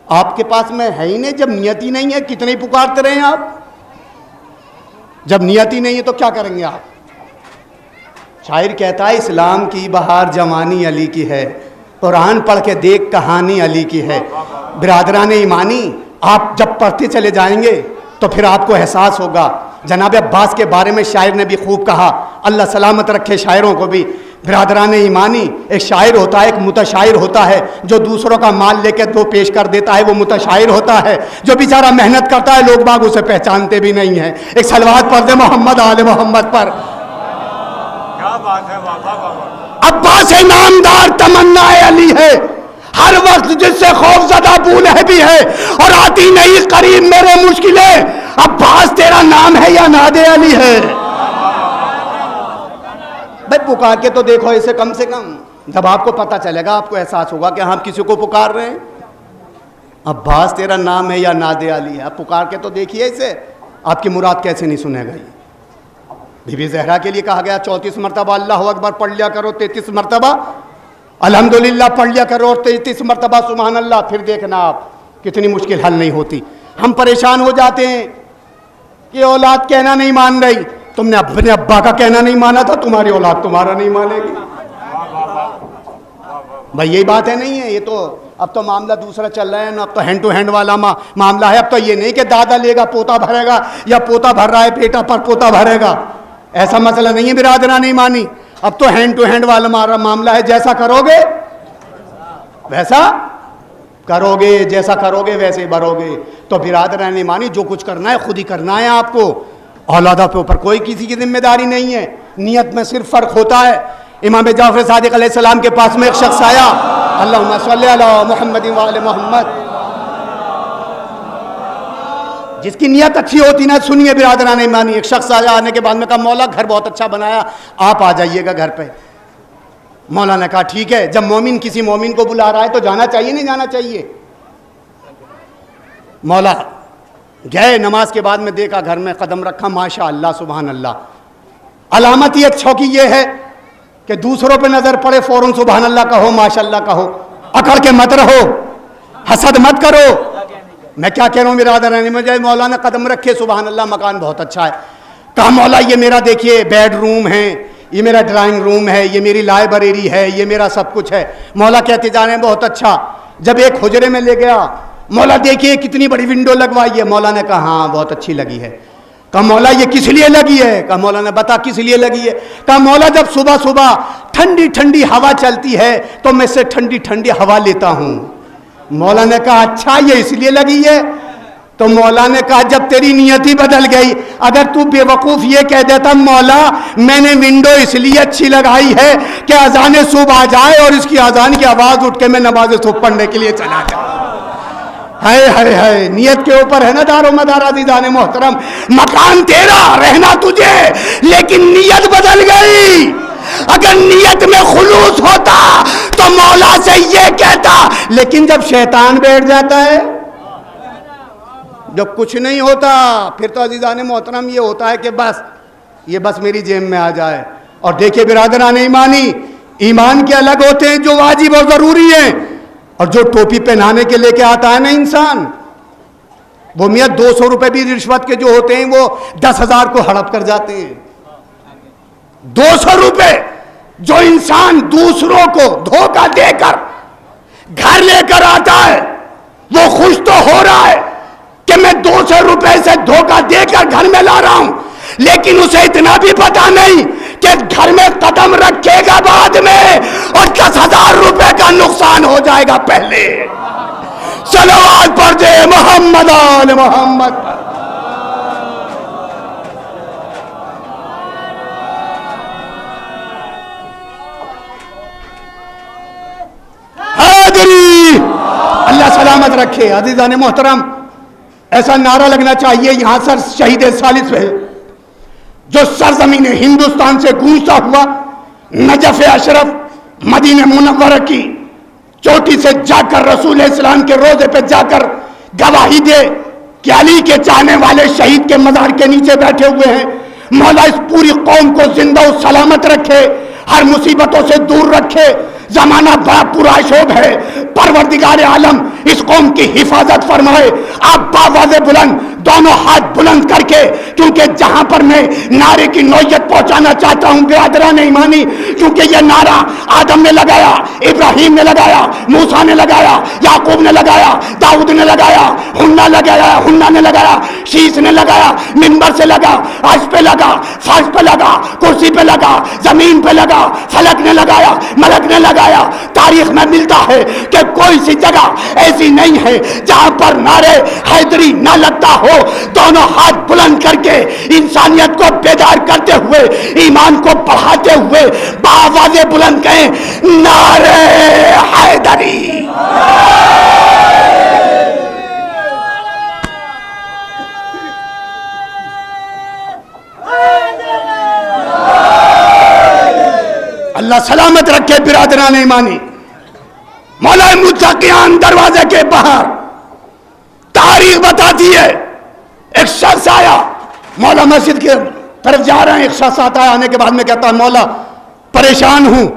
B: آپ کے پاس میں ہے ہی نہیں, جب نیت ہی نہیں ہے کتنے ہی پکارتے رہے آپ. جب نیت ہی نہیں ہے تو کیا کریں گے آپ. شاعر کہتا ہے اسلام کی بہار جوانی علی کی ہے, قرآن پڑھ کے دیکھ کہانی علی کی ہے. برادران ایمانی آپ جب پڑھتے چلے جائیں گے تو پھر آپ کو احساس ہوگا. جناب عباس کے بارے میں شاعر نے بھی خوب کہا, اللہ سلامت رکھے شاعروں کو بھی. برادران ایمانی, ایک شاعر ہوتا ہے, ایک متشاعر ہوتا ہے, جو دوسروں کا مال لے کے وہ پیش کر دیتا ہے, وہ متشاعر ہوتا ہے. جو بیچارہ محنت کرتا ہے لوگ باغ اسے پہچانتے بھی نہیں ہیں. ایک صلوات پڑھ دے محمد آل محمد پر.
C: کیا بات ہے بابا.
B: عباس نامدار تمنا علی ہے, ہر وقت جس سے خوف زدہ بولے بھی ہے اور آتی نہیں قریب میرے مشکلیں. عباس تیرا نام ہے یا ناد علی ہے؟ بھائی پکار کے تو دیکھو اسے, کم سے کم جب آپ کو پتہ چلے گا آپ کو احساس ہوگا کہ ہم کسی کو پکار رہے ہیں. عباس تیرا نام ہے یا ناد علی ہے؟ آپ پکار کے تو دیکھیے اسے, آپ کی مراد کیسے نہیں سنے گا. یہ بی بی زہرا کے لیے کہا گیا 34 مرتبہ اللہ اکبر پڑھ لیا کرو, 33 مرتبہ الحمدللہ پڑھ لیا کرو اور 33 مرتبہ سبحان اللہ. پھر دیکھنا آپ کتنی مشکل حل نہیں ہوتی. ہم پریشان ہو جاتے ہیں کہ اولاد کہنا نہیں مان رہی. تم نے اپنے ابا کا کہنا نہیں مانا تھا, تمہاری اولاد تمہارا نہیں مانے گی. بھائی یہی بات ہے نہیں ہے؟ یہ تو اب تو معاملہ دوسرا چل رہا ہے نا. اب تو ہینڈ ٹو ہینڈ والا معاملہ ہے. اب تو یہ نہیں کہ دادا لے گا پوتا بھرے گا, یا پوتا بھر رہا ہے بیٹا پر پوتا بھرے گا. ایسا مسئلہ نہیں ہے برادران نہیں مانی. اب تو ہینڈ ٹو ہینڈ والا معاملہ ہے. جیسا کرو گے ویسا کرو گے, جیسا کرو گے ویسے ہی بھرو گے. تو برادران نہیں مانی, جو کچھ کرنا ہے خود ہی کرنا ہے آپ کو. اولادوں کے اوپر کوئی کسی کی ذمہ داری نہیں ہے. نیت میں صرف فرق ہوتا ہے. امام جعفر صادق علیہ السلام کے پاس میں ایک شخص آیا, اللہم صلی علی محمد وآل محمد. جس کی نیت اچھی ہوتی نا, سنیے برادران ایمانی, ایک شخص آیا, آنے کے بعد میں کہا مولا گھر بہت اچھا بنایا, آپ آ جائیے گا گھر پہ. مولا نے کہا ٹھیک ہے. جب مومن کسی مومن کو بلا رہا ہے تو جانا چاہیے نہیں جانا چاہیے؟ مولا گئے, نماز کے بعد میں دیکھا گھر میں قدم رکھا, ماشاء اللہ سبحان اللہ. علامت ایک چھوکی یہ ہے کہ دوسروں پہ نظر پڑے فوراً سبحان اللہ کہو, ماشاء اللہ کہو, اکڑ کے مت رہو, حسد مت کرو. میں کیا کہہ رہا ہوں برادران, مجھے مولا نے قدم رکھے سبحان اللہ, مکان بہت اچھا ہے. کہا مولا یہ میرا دیکھیے بیڈ روم ہے, یہ میرا ڈرائنگ روم ہے, یہ میری لائبریری ہے, یہ میرا سب کچھ ہے. مولا کہتے جا رہے ہیں بہت اچھا. جب ایک حجرے میں لے گیا, مولا دیکھیے کتنی بڑی ونڈو لگوائی ہے. مولا نے کہا ہاں بہت اچھی لگی ہے. کہا مولا یہ کس لیے لگی ہے؟ کہا مولا نے بتا کس لیے لگی ہے. کہا مولا جب صبح صبح ٹھنڈی ٹھنڈی ہوا چلتی ہے تو میں سے ٹھنڈی ٹھنڈی ہوا لیتا ہوں. مولا نے کہا اچھا یہ اس لیے لگی ہے. تو مولا نے کہا جب تیری نیت ہی بدل گئی, اگر تو بے وقوف یہ کہہ دیتا مولا میں نے ونڈو اس لیے اچھی لگائی ہے کہ اذان صبح آ جائے اور اس کی اذان کی آواز اٹھ کے میں نماز صبح پڑھنے کے لیے چلا جاؤں. ہائے ہائے ہائے, نیت کے اوپر ہے نا دار و مدار عزیزان محترم. مکان تیرا, رہنا تجھے, لیکن نیت بدل گئی. اگر نیت میں خلوص ہوتا تو مولا سے یہ کہتا. لیکن جب شیطان بیٹھ جاتا ہے, جب کچھ نہیں ہوتا, پھر تو عزیزان محترم یہ ہوتا ہے کہ بس میری جیب میں آ جائے. اور دیکھیے برادران ایمانی, ایمان کے الگ ہوتے ہیں جو واجب اور ضروری ہیں, اور جو ٹوپی پہنانے کے لے کے آتا ہے نا انسان, وہ میاں 200 روپے بھی رشوت کے جو ہوتے ہیں وہ 10,000 کو ہڑپ کر جاتے ہیں. 200 روپے جو انسان دوسروں کو دھوکہ دے کر گھر لے کر آتا ہے, وہ خوش تو ہو رہا ہے کہ میں 200 روپے سے دھوکہ دے کر گھر میں لا رہا ہوں, لیکن اسے اتنا بھی پتا نہیں کہ گھر میں قدم رکھے گا بعد میں اور 10,000 روپے کا نقصان ہو جائے گا پہلے. صلوات پڑھ دے محمد آل محمد. حاضری اللہ سلامت رکھے. عزیزان محترم, ایسا نعرہ لگنا چاہیے یہاں سر شہید ثالث ہے جو سرزمین ہندوستان سے گونجتا ہوا نجف اشرف مدینہ منورہ کی چوٹی سے جا کر رسول اسلام کے روضے پہ جا کر گواہی دے کہ علی کے چاہنے والے شہید کے مزار کے نیچے بیٹھے ہوئے ہیں. مولا اس پوری قوم کو زندہ و سلامت رکھے, ہر مصیبتوں سے دور رکھے. زمانہ بڑا پرآشوب ہے, پروردگار عالم اس قوم کی حفاظت فرمائے. آپ باواز بلند دونوں ہاتھ بلند کر کے, کیونکہ جہاں پر میں نعرے کی نوعیت پہنچانا چاہتا ہوں برادران ایمانی, کیونکہ یہ نعرہ آدم نے لگایا, ابراہیم نے لگایا, موسیٰ نے لگایا, یعقوب نے لگایا, داؤد نے لگایا, ہنہ نے لگایا, شیش نے لگایا, منبر سے لگا, عرش پہ لگا, فرش پہ لگا, کرسی پہ لگا, زمین پہ لگا, فلک نے لگایا, ملک نے لگایا. تاریخ میں ملتا ہے کہ کوئی سی جگہ ایسی نہیں ہے جہاں پر نعرے حیدری نہ لگتا ہو. دونوں ہاتھ بلند کر کے انسانیت کو بیدار کرتے ہوئے, ایمان کو بڑھاتے ہوئے بآواز بلند کہیں نعرے حیدری. اللہ سلامت رکھے برادران ایمانی. مولا متقیان دروازے کے باہر تاریخ بتاتی ہے, ایک شخص آیا, مولا مسجد کے طرف جا رہے ہیں, ایک شخص آتا ہے, آنے کے بعد میں کہتا ہے مولا پریشان ہوں,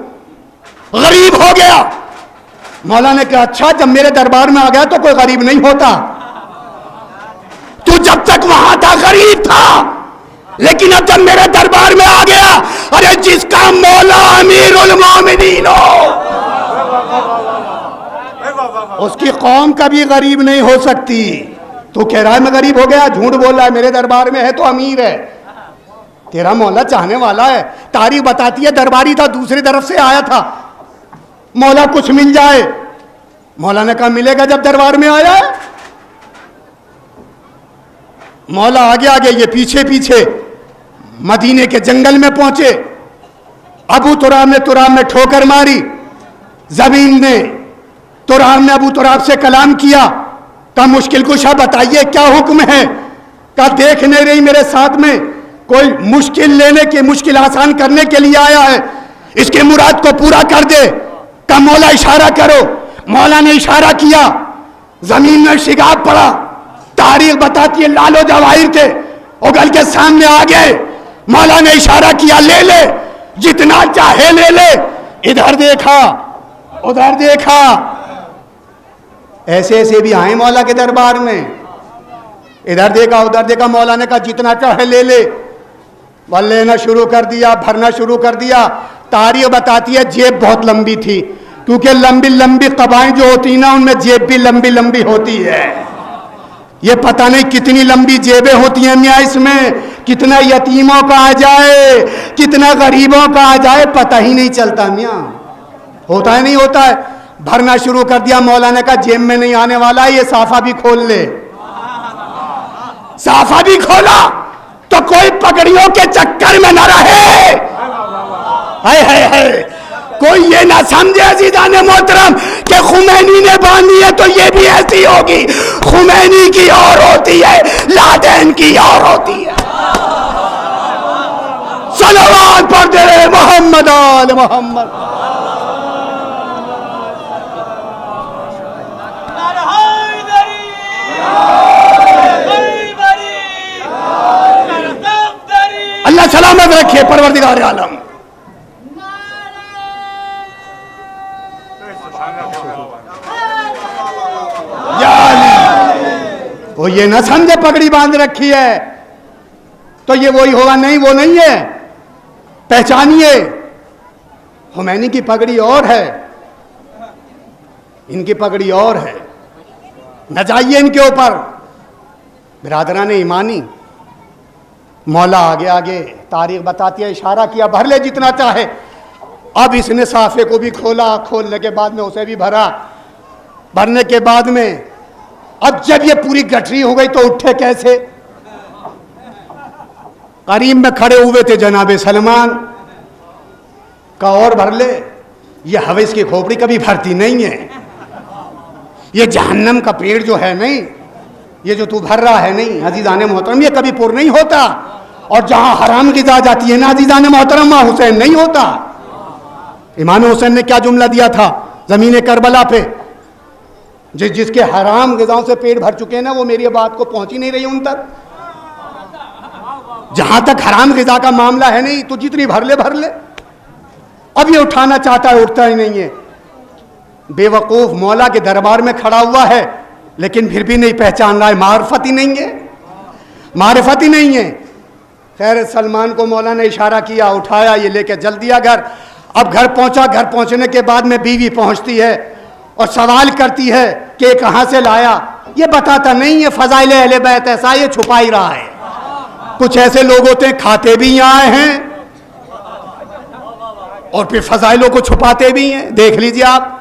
B: غریب ہو گیا. مولا نے کہا اچھا, جب میرے دربار میں آ گیا تو کوئی غریب نہیں ہوتا, تو جب تک وہاں تھا غریب تھا, لیکن اب جب میرے دربار میں آ گیا, ارے جس کا مولا امیر المومنین ہو اس کی قوم کبھی غریب نہیں ہو سکتی. تو کہہ رہا ہے میں غریب ہو گیا, جھوٹ بول رہا ہے, میرے دربار میں ہے تو امیر ہے. تیرا مولا چاہنے والا ہے. تاریخ بتاتی ہے درباری تھا, دوسری طرف سے آیا تھا, مولا کچھ مل جائے. مولا نے کہا ملے گا جب دربار میں آیا ہے. مولا آگے آگے, یہ پیچھے پیچھے مدینے کے جنگل میں پہنچے. ابو تراب نے ٹھوکر ماری, زمین نے تراب نے ابو تراب سے کلام کیا. کہا مشکل کشا بتائیے کیا حکم ہے. کہا دیکھ نہیں رہی میرے ساتھ میں کوئی مشکل لینے کے, مشکل آسان کرنے کے لیے آیا ہے, اس کے مراد کو پورا کر دے. کہا مولا اشارہ کرو. مولا نے اشارہ کیا, زمین میں شگاف پڑا. تاریخ بتاتی ہے لالو جواہر تھے, اگل کے سامنے آ گئے. مولا نے اشارہ کیا لے لے, جتنا چاہے لے لے. ادھر دیکھا ادھر دیکھا, ایسے ایسے بھی آئے مولا کے دربار میں. ادھر دیکھا ادھر دیکھا, مولا نے کہا جتنا چاہے لے لے. وہ لینا شروع کر دیا, بھرنا شروع کر دیا. تاریخ بتاتی ہے جیب بہت لمبی تھی, کیونکہ لمبی لمبی قبائیں جو ہوتی نا ان میں جیب بھی لمبی لمبی ہوتی ہے. یہ پتہ نہیں کتنی لمبی جیبیں ہوتی ہیں میاں, اس میں کتنا یتیموں کا آ جائے, کتنا غریبوں کا آ جائے, پتہ ہی نہیں چلتا میاں. ہوتا ہے نہیں ہوتا ہے. بھرنا شروع کر دیا. مولا نے کہا جیب میں نہیں آنے والا, یہ صافہ بھی کھول لے. صافہ بھی کھولا تو کوئی پگڑیوں کے چکر میں نہ رہے. ہائے ہائے ہائے, کوئی یہ نہ سمجھے عزیزان محترم کہ خمینی نے باندھی ہے تو یہ بھی ایسی ہوگی. خمینی کی اور ہوتی ہے, لادین کی اور ہوتی ہے. صلوات پڑھتے رہے محمد آل محمد. اللہ سلامت رکھے پروردگار عالم. وہ یہ نہ سمجھے پگڑی باندھ رکھی ہے تو یہ وہی ہوگا, نہیں وہ نہیں ہے. پہچانیے خمینی کی پگڑی اور ہے, ان کی پگڑی اور ہے. نہ جائیے ان کے اوپر. برادران ایمانی, مولا آگے آگے تاریخ بتاتی ہے, اشارہ کیا بھر لے جتنا چاہے. اب اس نے صافے کو بھی کھولا, کھولنے کے بعد میں اسے بھی بھرا. بھرنے کے بعد میں اب جب یہ پوری گٹھری ہو گئی تو اٹھے کیسے. قریب میں کھڑے ہوئے تھے جناب سلمان. کا اور بھر لے, یہ حویس کی کھوپڑی کبھی بھرتی نہیں ہے. یہ جہنم کا پیڑ جو ہے نہیں, یہ جو تو بھر رہا ہے نہیں عزیزان محترم, یہ کبھی پر نہیں ہوتا. اور جہاں حرام غذا جاتی ہے نا عزیزان محترم, وہاں حسین نہیں ہوتا. امام حسین نے کیا جملہ دیا تھا زمین کربلا پہ, جس کے حرام غذاؤں سے پیٹ بھر چکے ہیں نا, وہ میری بات کو پہنچی نہیں رہی ان تک. جہاں تک حرام غذا کا معاملہ ہے نہیں تو جتنی بھر لے بھر لے. اب یہ اٹھانا چاہتا ہے, اٹھتا ہی نہیں ہے. بے وقوف مولا کے دربار میں کھڑا ہوا ہے, لیکن پھر بھی نہیں پہچان رہا ہے, معرفت ہی نہیں ہے. معرفت ہی نہیں ہے. خیر سلمان کو مولا نے اشارہ کیا, اٹھایا, یہ لے کے جل دیا گھر. اب گھر پہنچا, گھر پہنچنے کے بعد میں بیوی پہنچتی ہے اور سوال کرتی ہے کہ کہاں سے لایا. یہ بتاتا نہیں ہے فضائل اہل بیت ایسا, یہ چھپا ہی رہا ہے. کچھ ایسے لوگ ہوتے ہیں کھاتے بھی یہاں ہیں اور پھر فضائلوں کو چھپاتے بھی ہیں. دیکھ لیجئے آپ,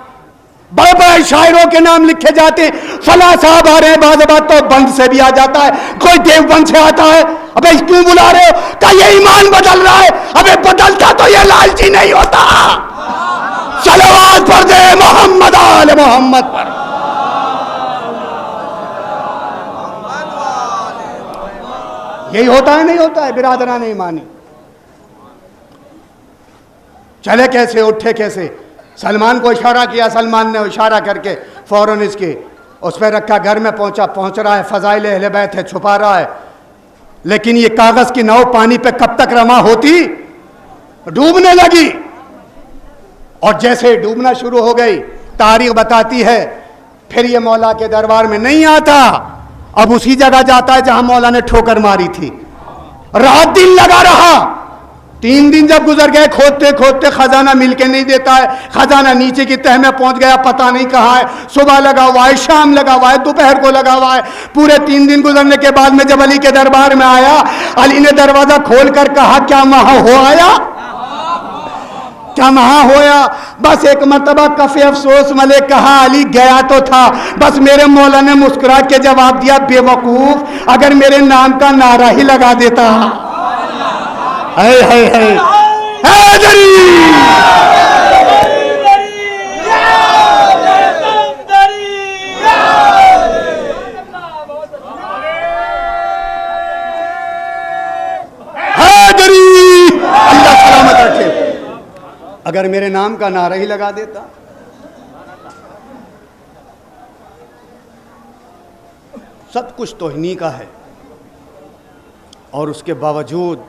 B: بڑے بڑے شاعروں کے نام لکھے جاتے ہیں, فلاں صاحب آ رہے ہیں, بعض بات تو بند سے بھی آ جاتا ہے, کوئی دیوبند سے آتا ہے. ابے کیوں بلا رہے ہو؟ کہ یہ ایمان بدل رہا ہے. ابے بدلتا تو یہ لالچی نہیں ہوتا. صلوات پڑھ دے محمد آل محمد پر. یہی ہوتا ہے نہیں ہوتا ہے برادران ایمانی. چلے کیسے, اٹھے کیسے؟ سلمان کو اشارہ کیا, سلمان نے اشارہ کر کے فوراً اس پہ رکھا. گھر میں پہنچ رہا ہے, فضائل اہل بیت ہے, چھپا رہا ہے. لیکن یہ کاغذ کی ناؤ پانی پہ کب تک رما ہوتی؟ ڈوبنے لگی. اور جیسے ڈوبنا شروع ہو گئی, تاریخ بتاتی ہے پھر یہ مولا کے دربار میں نہیں آتا, اب اسی جگہ جاتا ہے جہاں مولا نے ٹھوکر ماری تھی. رات دن لگا رہا. 3 دن جب گزر گئے, کھودتے کھودتے خزانہ مل کے نہیں دیتا ہے. خزانہ نیچے کی تہ میں پہنچ گیا, پتہ نہیں کہاں ہے. صبح لگا ہوا ہے, شام لگا ہوا ہے, دوپہر کو لگا ہوا ہے. پورے 3 دن گزرنے کے بعد میں جب علی کے دربار میں آیا, علی نے دروازہ کھول کر کہا کیا وہاں ہو آیا؟ کیا وہاں ہویا؟ بس ایک مرتبہ کفِ افسوس ملے کہا علی گیا تو تھا. بس میرے مولا نے مسکرا کے جواب دیا بے وقوف, اگر میرے نام کا نعرہ ہی لگا دیتا. حیدری اللہ سلامت رکھے. اگر میرے نام کا نعرہ ہی لگا دیتا. سب کچھ تو انہی کا ہے اور اس کے باوجود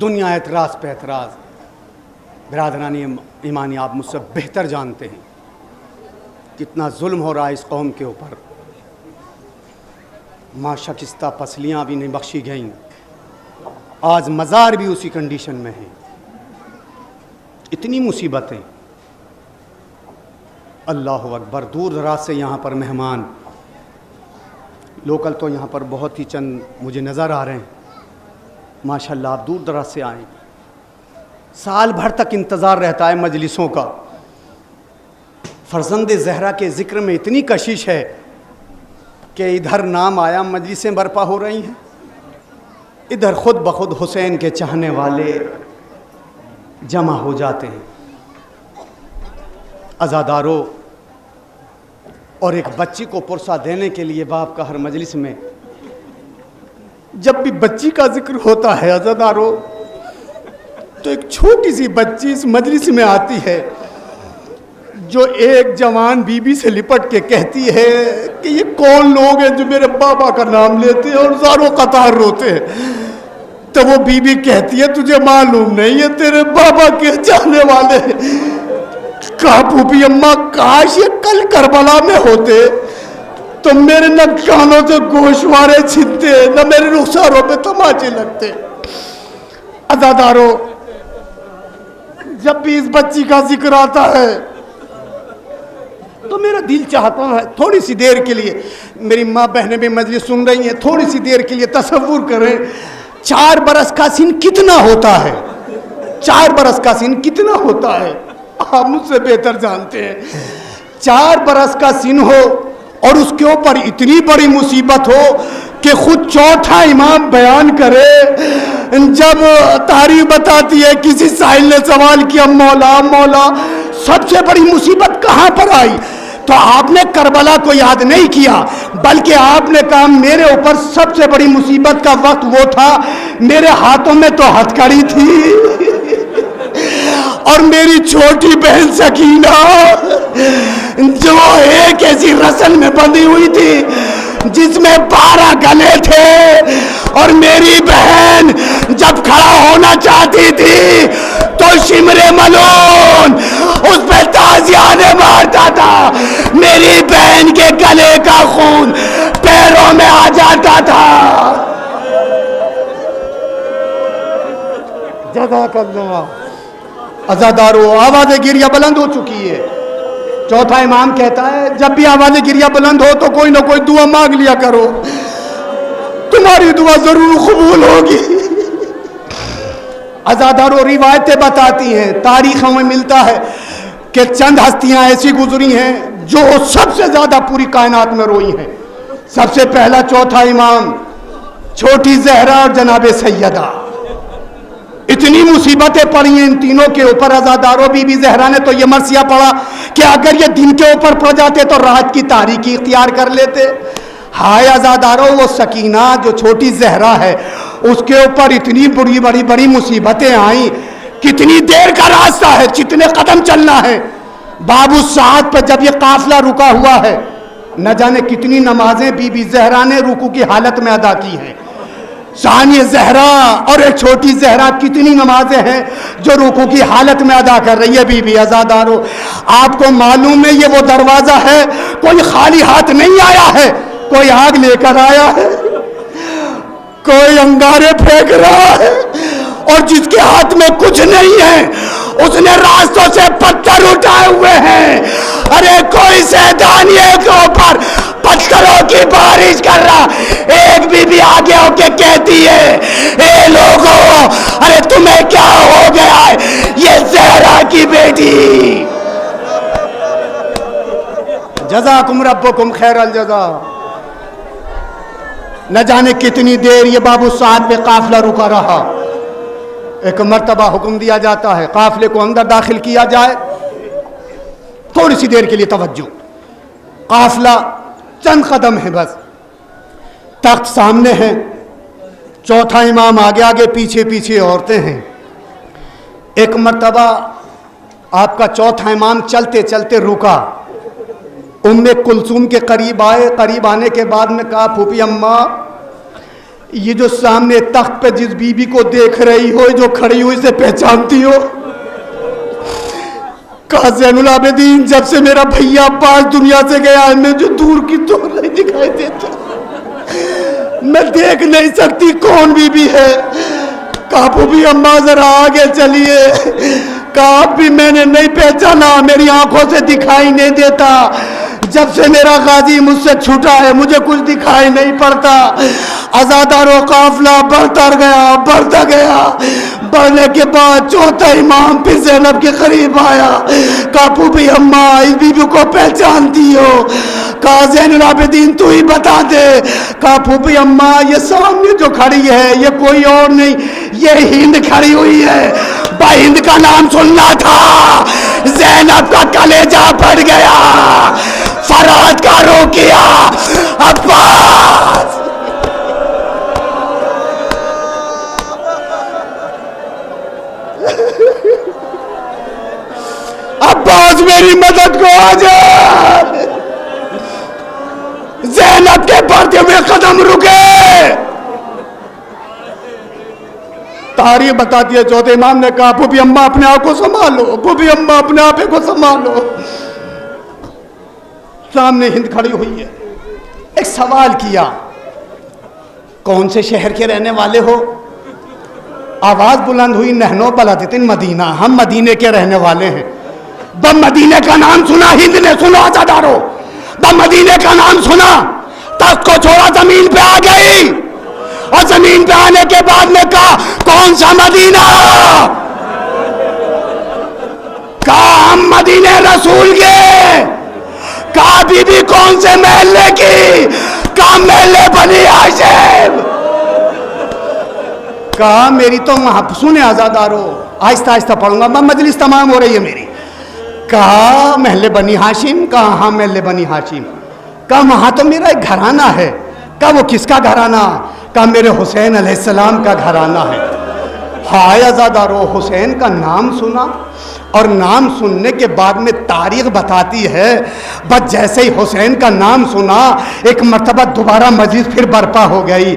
B: دنیا اعتراض پہ اعتراض. برادران ایمانی, آپ مجھ سے بہتر جانتے ہیں کتنا ظلم ہو رہا ہے اس قوم کے اوپر. ماں شکستہ پسلیاں بھی نہیں بخشی گئیں, آج مزار بھی اسی کنڈیشن میں ہیں. اتنی مصیبتیں. اللہ اکبر. دور دراز سے یہاں پر مہمان, لوکل تو یہاں پر بہت ہی چند مجھے نظر آ رہے ہیں. ماشاءاللہ آپ دور دراز سے آئیں. سال بھر تک انتظار رہتا ہے مجلسوں کا. فرزند زہرا کے ذکر میں اتنی کشش ہے کہ ادھر نام آیا مجلسیں برپا ہو رہی ہیں, ادھر خود بخود حسین کے چاہنے والے جمع ہو جاتے ہیں. عزاداروں, اور ایک بچی کو پرسہ دینے کے لیے باپ کا ہر مجلس میں جب بھی بچی کا ذکر ہوتا ہے عزاداروں, تو ایک چھوٹی سی بچی اس مجلس میں آتی ہے جو ایک جوان بی بی سے لپٹ کے کہتی ہے کہ یہ کون لوگ ہیں جو میرے بابا کا نام لیتے ہیں اور زاروں قطار روتے ہیں. تو وہ بی بی کہتی ہے تجھے معلوم نہیں ہے تیرے بابا کے جانے والے. کہا پھوپھی اماں کاش یہ کل کربلا میں ہوتے تو میرے نہ کانوں سے گوشوارے چھنتے, نہ میرے رخساروں پہ تماچے لگتے. عزاداروں, جب بھی اس بچی کا ذکر آتا ہے تو میرا دل چاہتا ہے تھوڑی سی دیر کے لیے, میری ماں بہنیں بھی مجلس سن رہی ہیں, تھوڑی سی دیر کے لیے تصور کریں 4 برس کا سن کتنا ہوتا ہے. 4 برس کا سن کتنا ہوتا ہے, آپ مجھ سے بہتر جانتے ہیں. 4 برس کا سن ہو اور اس کے اوپر اتنی بڑی مصیبت ہو کہ خود چوتھا امام بیان کرے. جب تاریخ بتاتی ہے کسی سائل نے سوال کیا مولا مولا سب سے بڑی مصیبت کہاں پر آئی, تو آپ نے کربلا کو یاد نہیں کیا بلکہ آپ نے کہا میرے اوپر سب سے بڑی مصیبت کا وقت وہ تھا میرے ہاتھوں میں تو ہتھکڑی تھی اور میری چھوٹی بہن سکینہ جو ایک ایسی رسن میں بندھی ہوئی تھی جس میں 12 گلے تھے, اور میری بہن جب کھڑا ہونا چاہتی تھی تو شمر ملون اس پہ تازیانے مارتا تھا. میری بہن کے گلے کا خون پیر پیروں میں آ جاتا تھا. جزاک اللہ. عزادارو آواز گریہ بلند ہو چکی ہے. چوتھا امام کہتا ہے جب بھی آواز گریہ بلند ہو تو کوئی نہ کوئی دعا مانگ لیا کرو, تمہاری دعا ضرور قبول ہوگی. عزادارو روایتیں بتاتی ہیں, تاریخوں میں ملتا ہے کہ چند ہستیاں ایسی گزری ہیں جو سب سے زیادہ پوری کائنات میں روئی ہیں. سب سے پہلا چوتھا امام, چھوٹی زہرا اور جناب سیدہ. اتنی مصیبتیں پڑی ہیں ان تینوں کے اوپر عزادارو. بی بی زہرا نے تو یہ مرثیہ پڑھا کہ اگر یہ دن کے اوپر پڑ جاتے تو رات کی تاریکی اختیار کر لیتے. ہائے عزادارو, وہ سکینہ جو چھوٹی زہرا ہے اس کے اوپر اتنی بڑی مصیبتیں آئیں. کتنی دیر کا راستہ ہے, کتنے قدم چلنا ہے. باب الساعت پہ جب یہ قافلہ رکا ہوا ہے, نہ جانے کتنی نمازیں بی بی زہرا نے رکوع کی حالت میں ادا کی ہیں. ثانی زہرا اور ایک چھوٹی زہرا, کتنی نمازیں ہیں جو رکوع کی حالت میں ادا کر رہی ہے. بی بی عزادارو آپ کو معلوم ہے یہ وہ دروازہ ہے, کوئی خالی ہاتھ نہیں آیا ہے. کوئی آگ لے کر آیا ہے, کوئی انگارے پھینک رہا ہے, اور جس کے ہاتھ میں کچھ نہیں ہے اس نے راستوں سے پتھر اٹھائے ہوئے ہیں. ارے کوئی سیدانیے کے اوپر پتھروں کی بارش کر رہا. ایک بی بی آگے ہو کے کہتی ہے اے لوگوں, ارے تمہیں کیا ہو گیا ہے, یہ زہرا کی بیٹی. جزاکم ربکم خیر الجزا. نہ جانے کتنی دیر یہ باب الساعت پہ قافلہ رکا رہا. ایک مرتبہ حکم دیا جاتا ہے قافلے کو اندر داخل کیا جائے. تھوڑی سی دیر کے لیے توجہ, قافلہ چند قدم ہے بس, تخت سامنے ہے, چوتھا امام آگے آگے پیچھے پیچھے عورتیں ہیں. ایک مرتبہ آپ کا چوتھا امام چلتے چلتے رکا, ام کلثوم کے قریب آئے. قریب آنے کے بعد میں کہا پھوپھی اماں, یہ جو سامنے تخت پہ جس بی بی کو دیکھ رہی ہو, جو کھڑی ہوئی سے پہچانتی ہو؟ کہا زین العابدین, جب سے میرا بھیا عباس دنیا سے گیا ہے میں جو دور کی دور نہیں دکھائی دیتا, میں دیکھ نہیں سکتی کون بی بی ہے. کہا پھوپھی اماں ذرا آگے چلیے. کہا بھی میں نے نہیں پہچانا, میری آنکھوں سے دکھائی نہیں دیتا. جب سے میرا غازی مجھ سے چھوٹا ہے مجھے کچھ دکھائی نہیں پڑتا. عزادارو قافلہ بڑھتا گیا. بڑھنے کے بعد چوتھا امام پھر زینب کے قریب آیا. کہا پھوپھی اماں اس بی بی کو پہچانتی ہو؟ کہا زین العابدین تو ہی بتا دے. کہا پھوپھی اماں یہ سامنے جو کھڑی ہے یہ کوئی اور نہیں, یہ ہند کھڑی ہوئی ہے. با ہند کا نام سننا تھا, زینب کا کلیجہ پھٹ گیا. فرات کا رو کیا عباس. عباس میری مدد کو آ جا. زینب کے بڑھتے ہوئے قدم رکے. تاریخ بتاتی ہے چوتھے امام نے کہا پھوپھی اماں اپنے آپ کو سنبھالو, پھوپھی اماں اپنے آپ کو سنبھالو. سامنے ہند کھڑی ہوئی ہے. ایک سوال کیا, کون سے شہر کے رہنے والے ہو؟ آواز بلند ہوئی, نحنو بلدتن مدینہ, ہم مدینے کے رہنے والے ہیں. مدینے کا نام سنا ہند نے, سنو عزادارو, مدینے کا نام سنا, تخت کو چھوڑا زمین پہ آ گئی. اور زمین پہ آنے کے بعد میں کہا کون سا مدینہ؟ کہا ہم مدینے رسول کے. کہا بی بی کون سے محلے کی؟ کہا محلے بنی ہاشم. کہا میری تو سنے عزادارو, آہستہ آہستہ پڑھوں گا, مجلس تمام ہو رہی ہے میری. کہا محلے بنی ہاشم. کہا ہاں محلے بنی ہاشم. کہا وہاں تو میرا ایک گھرانہ ہے. کہا وہ کس کا گھرانہ؟ کہا میرے حسین علیہ السلام کا گھرانہ ہے. ہائے عزادارو, حسین کا نام سنا, اور نام سننے کے بعد میں تاریخ بتاتی ہے بس جیسے ہی حسین کا نام سنا ایک مرتبہ دوبارہ مسجد پھر برپا ہو گئی.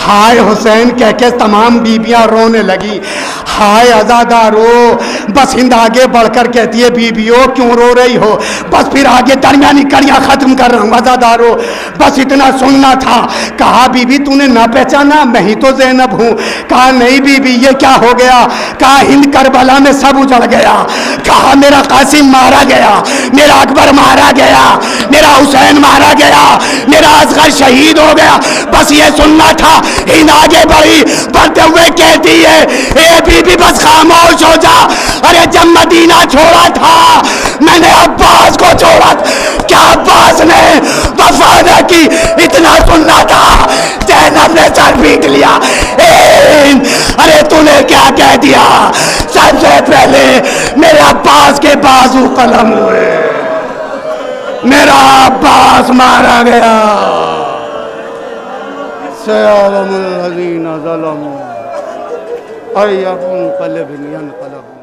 B: ہائے حسین کہہ کے تمام بیویاں رونے لگی. ہائے عزادارو. بس ہند آگے بڑھ کر کہتی ہے بیویوں کیوں رو رہی ہو؟ بس پھر آگے درمیانی کڑیاں ختم کر رہا ہوں. عزادارو بس اتنا سننا تھا. کہا بی بی تو نے نہ پہچانا؟ میں ہی تو زینب ہوں. کہا نہیں بی بی یہ کیا ہو گیا؟ کہا ہند کربلا میں سب اجڑ گیا. کہا میرا قاسم مارا گیا, میرا اکبر مارا گیا, میرا حسین مارا گیا, میرا اصغر شہید ہو گیا. بس یہ سننا تھا. ہند آگے بڑھی, بڑھتے ہوئے کہتی ہے اے بی بی بس خاموش ہو جا. ارے جب مدینہ چھوڑا تھا میں نے عباس کو چھوڑا تھا. کیا عباس نے وفا نہ کی؟ اتنا سننا تھا. زینب نے سر پیٹ لیا. ارے تو نے کیا کہہ دیا؟ سب سے پہلے میرے عباس کے بازو قلم ہوئے, میرا عباس مارا گیا. سيعلم الذين ظلموا أي منقلب ينقلبون.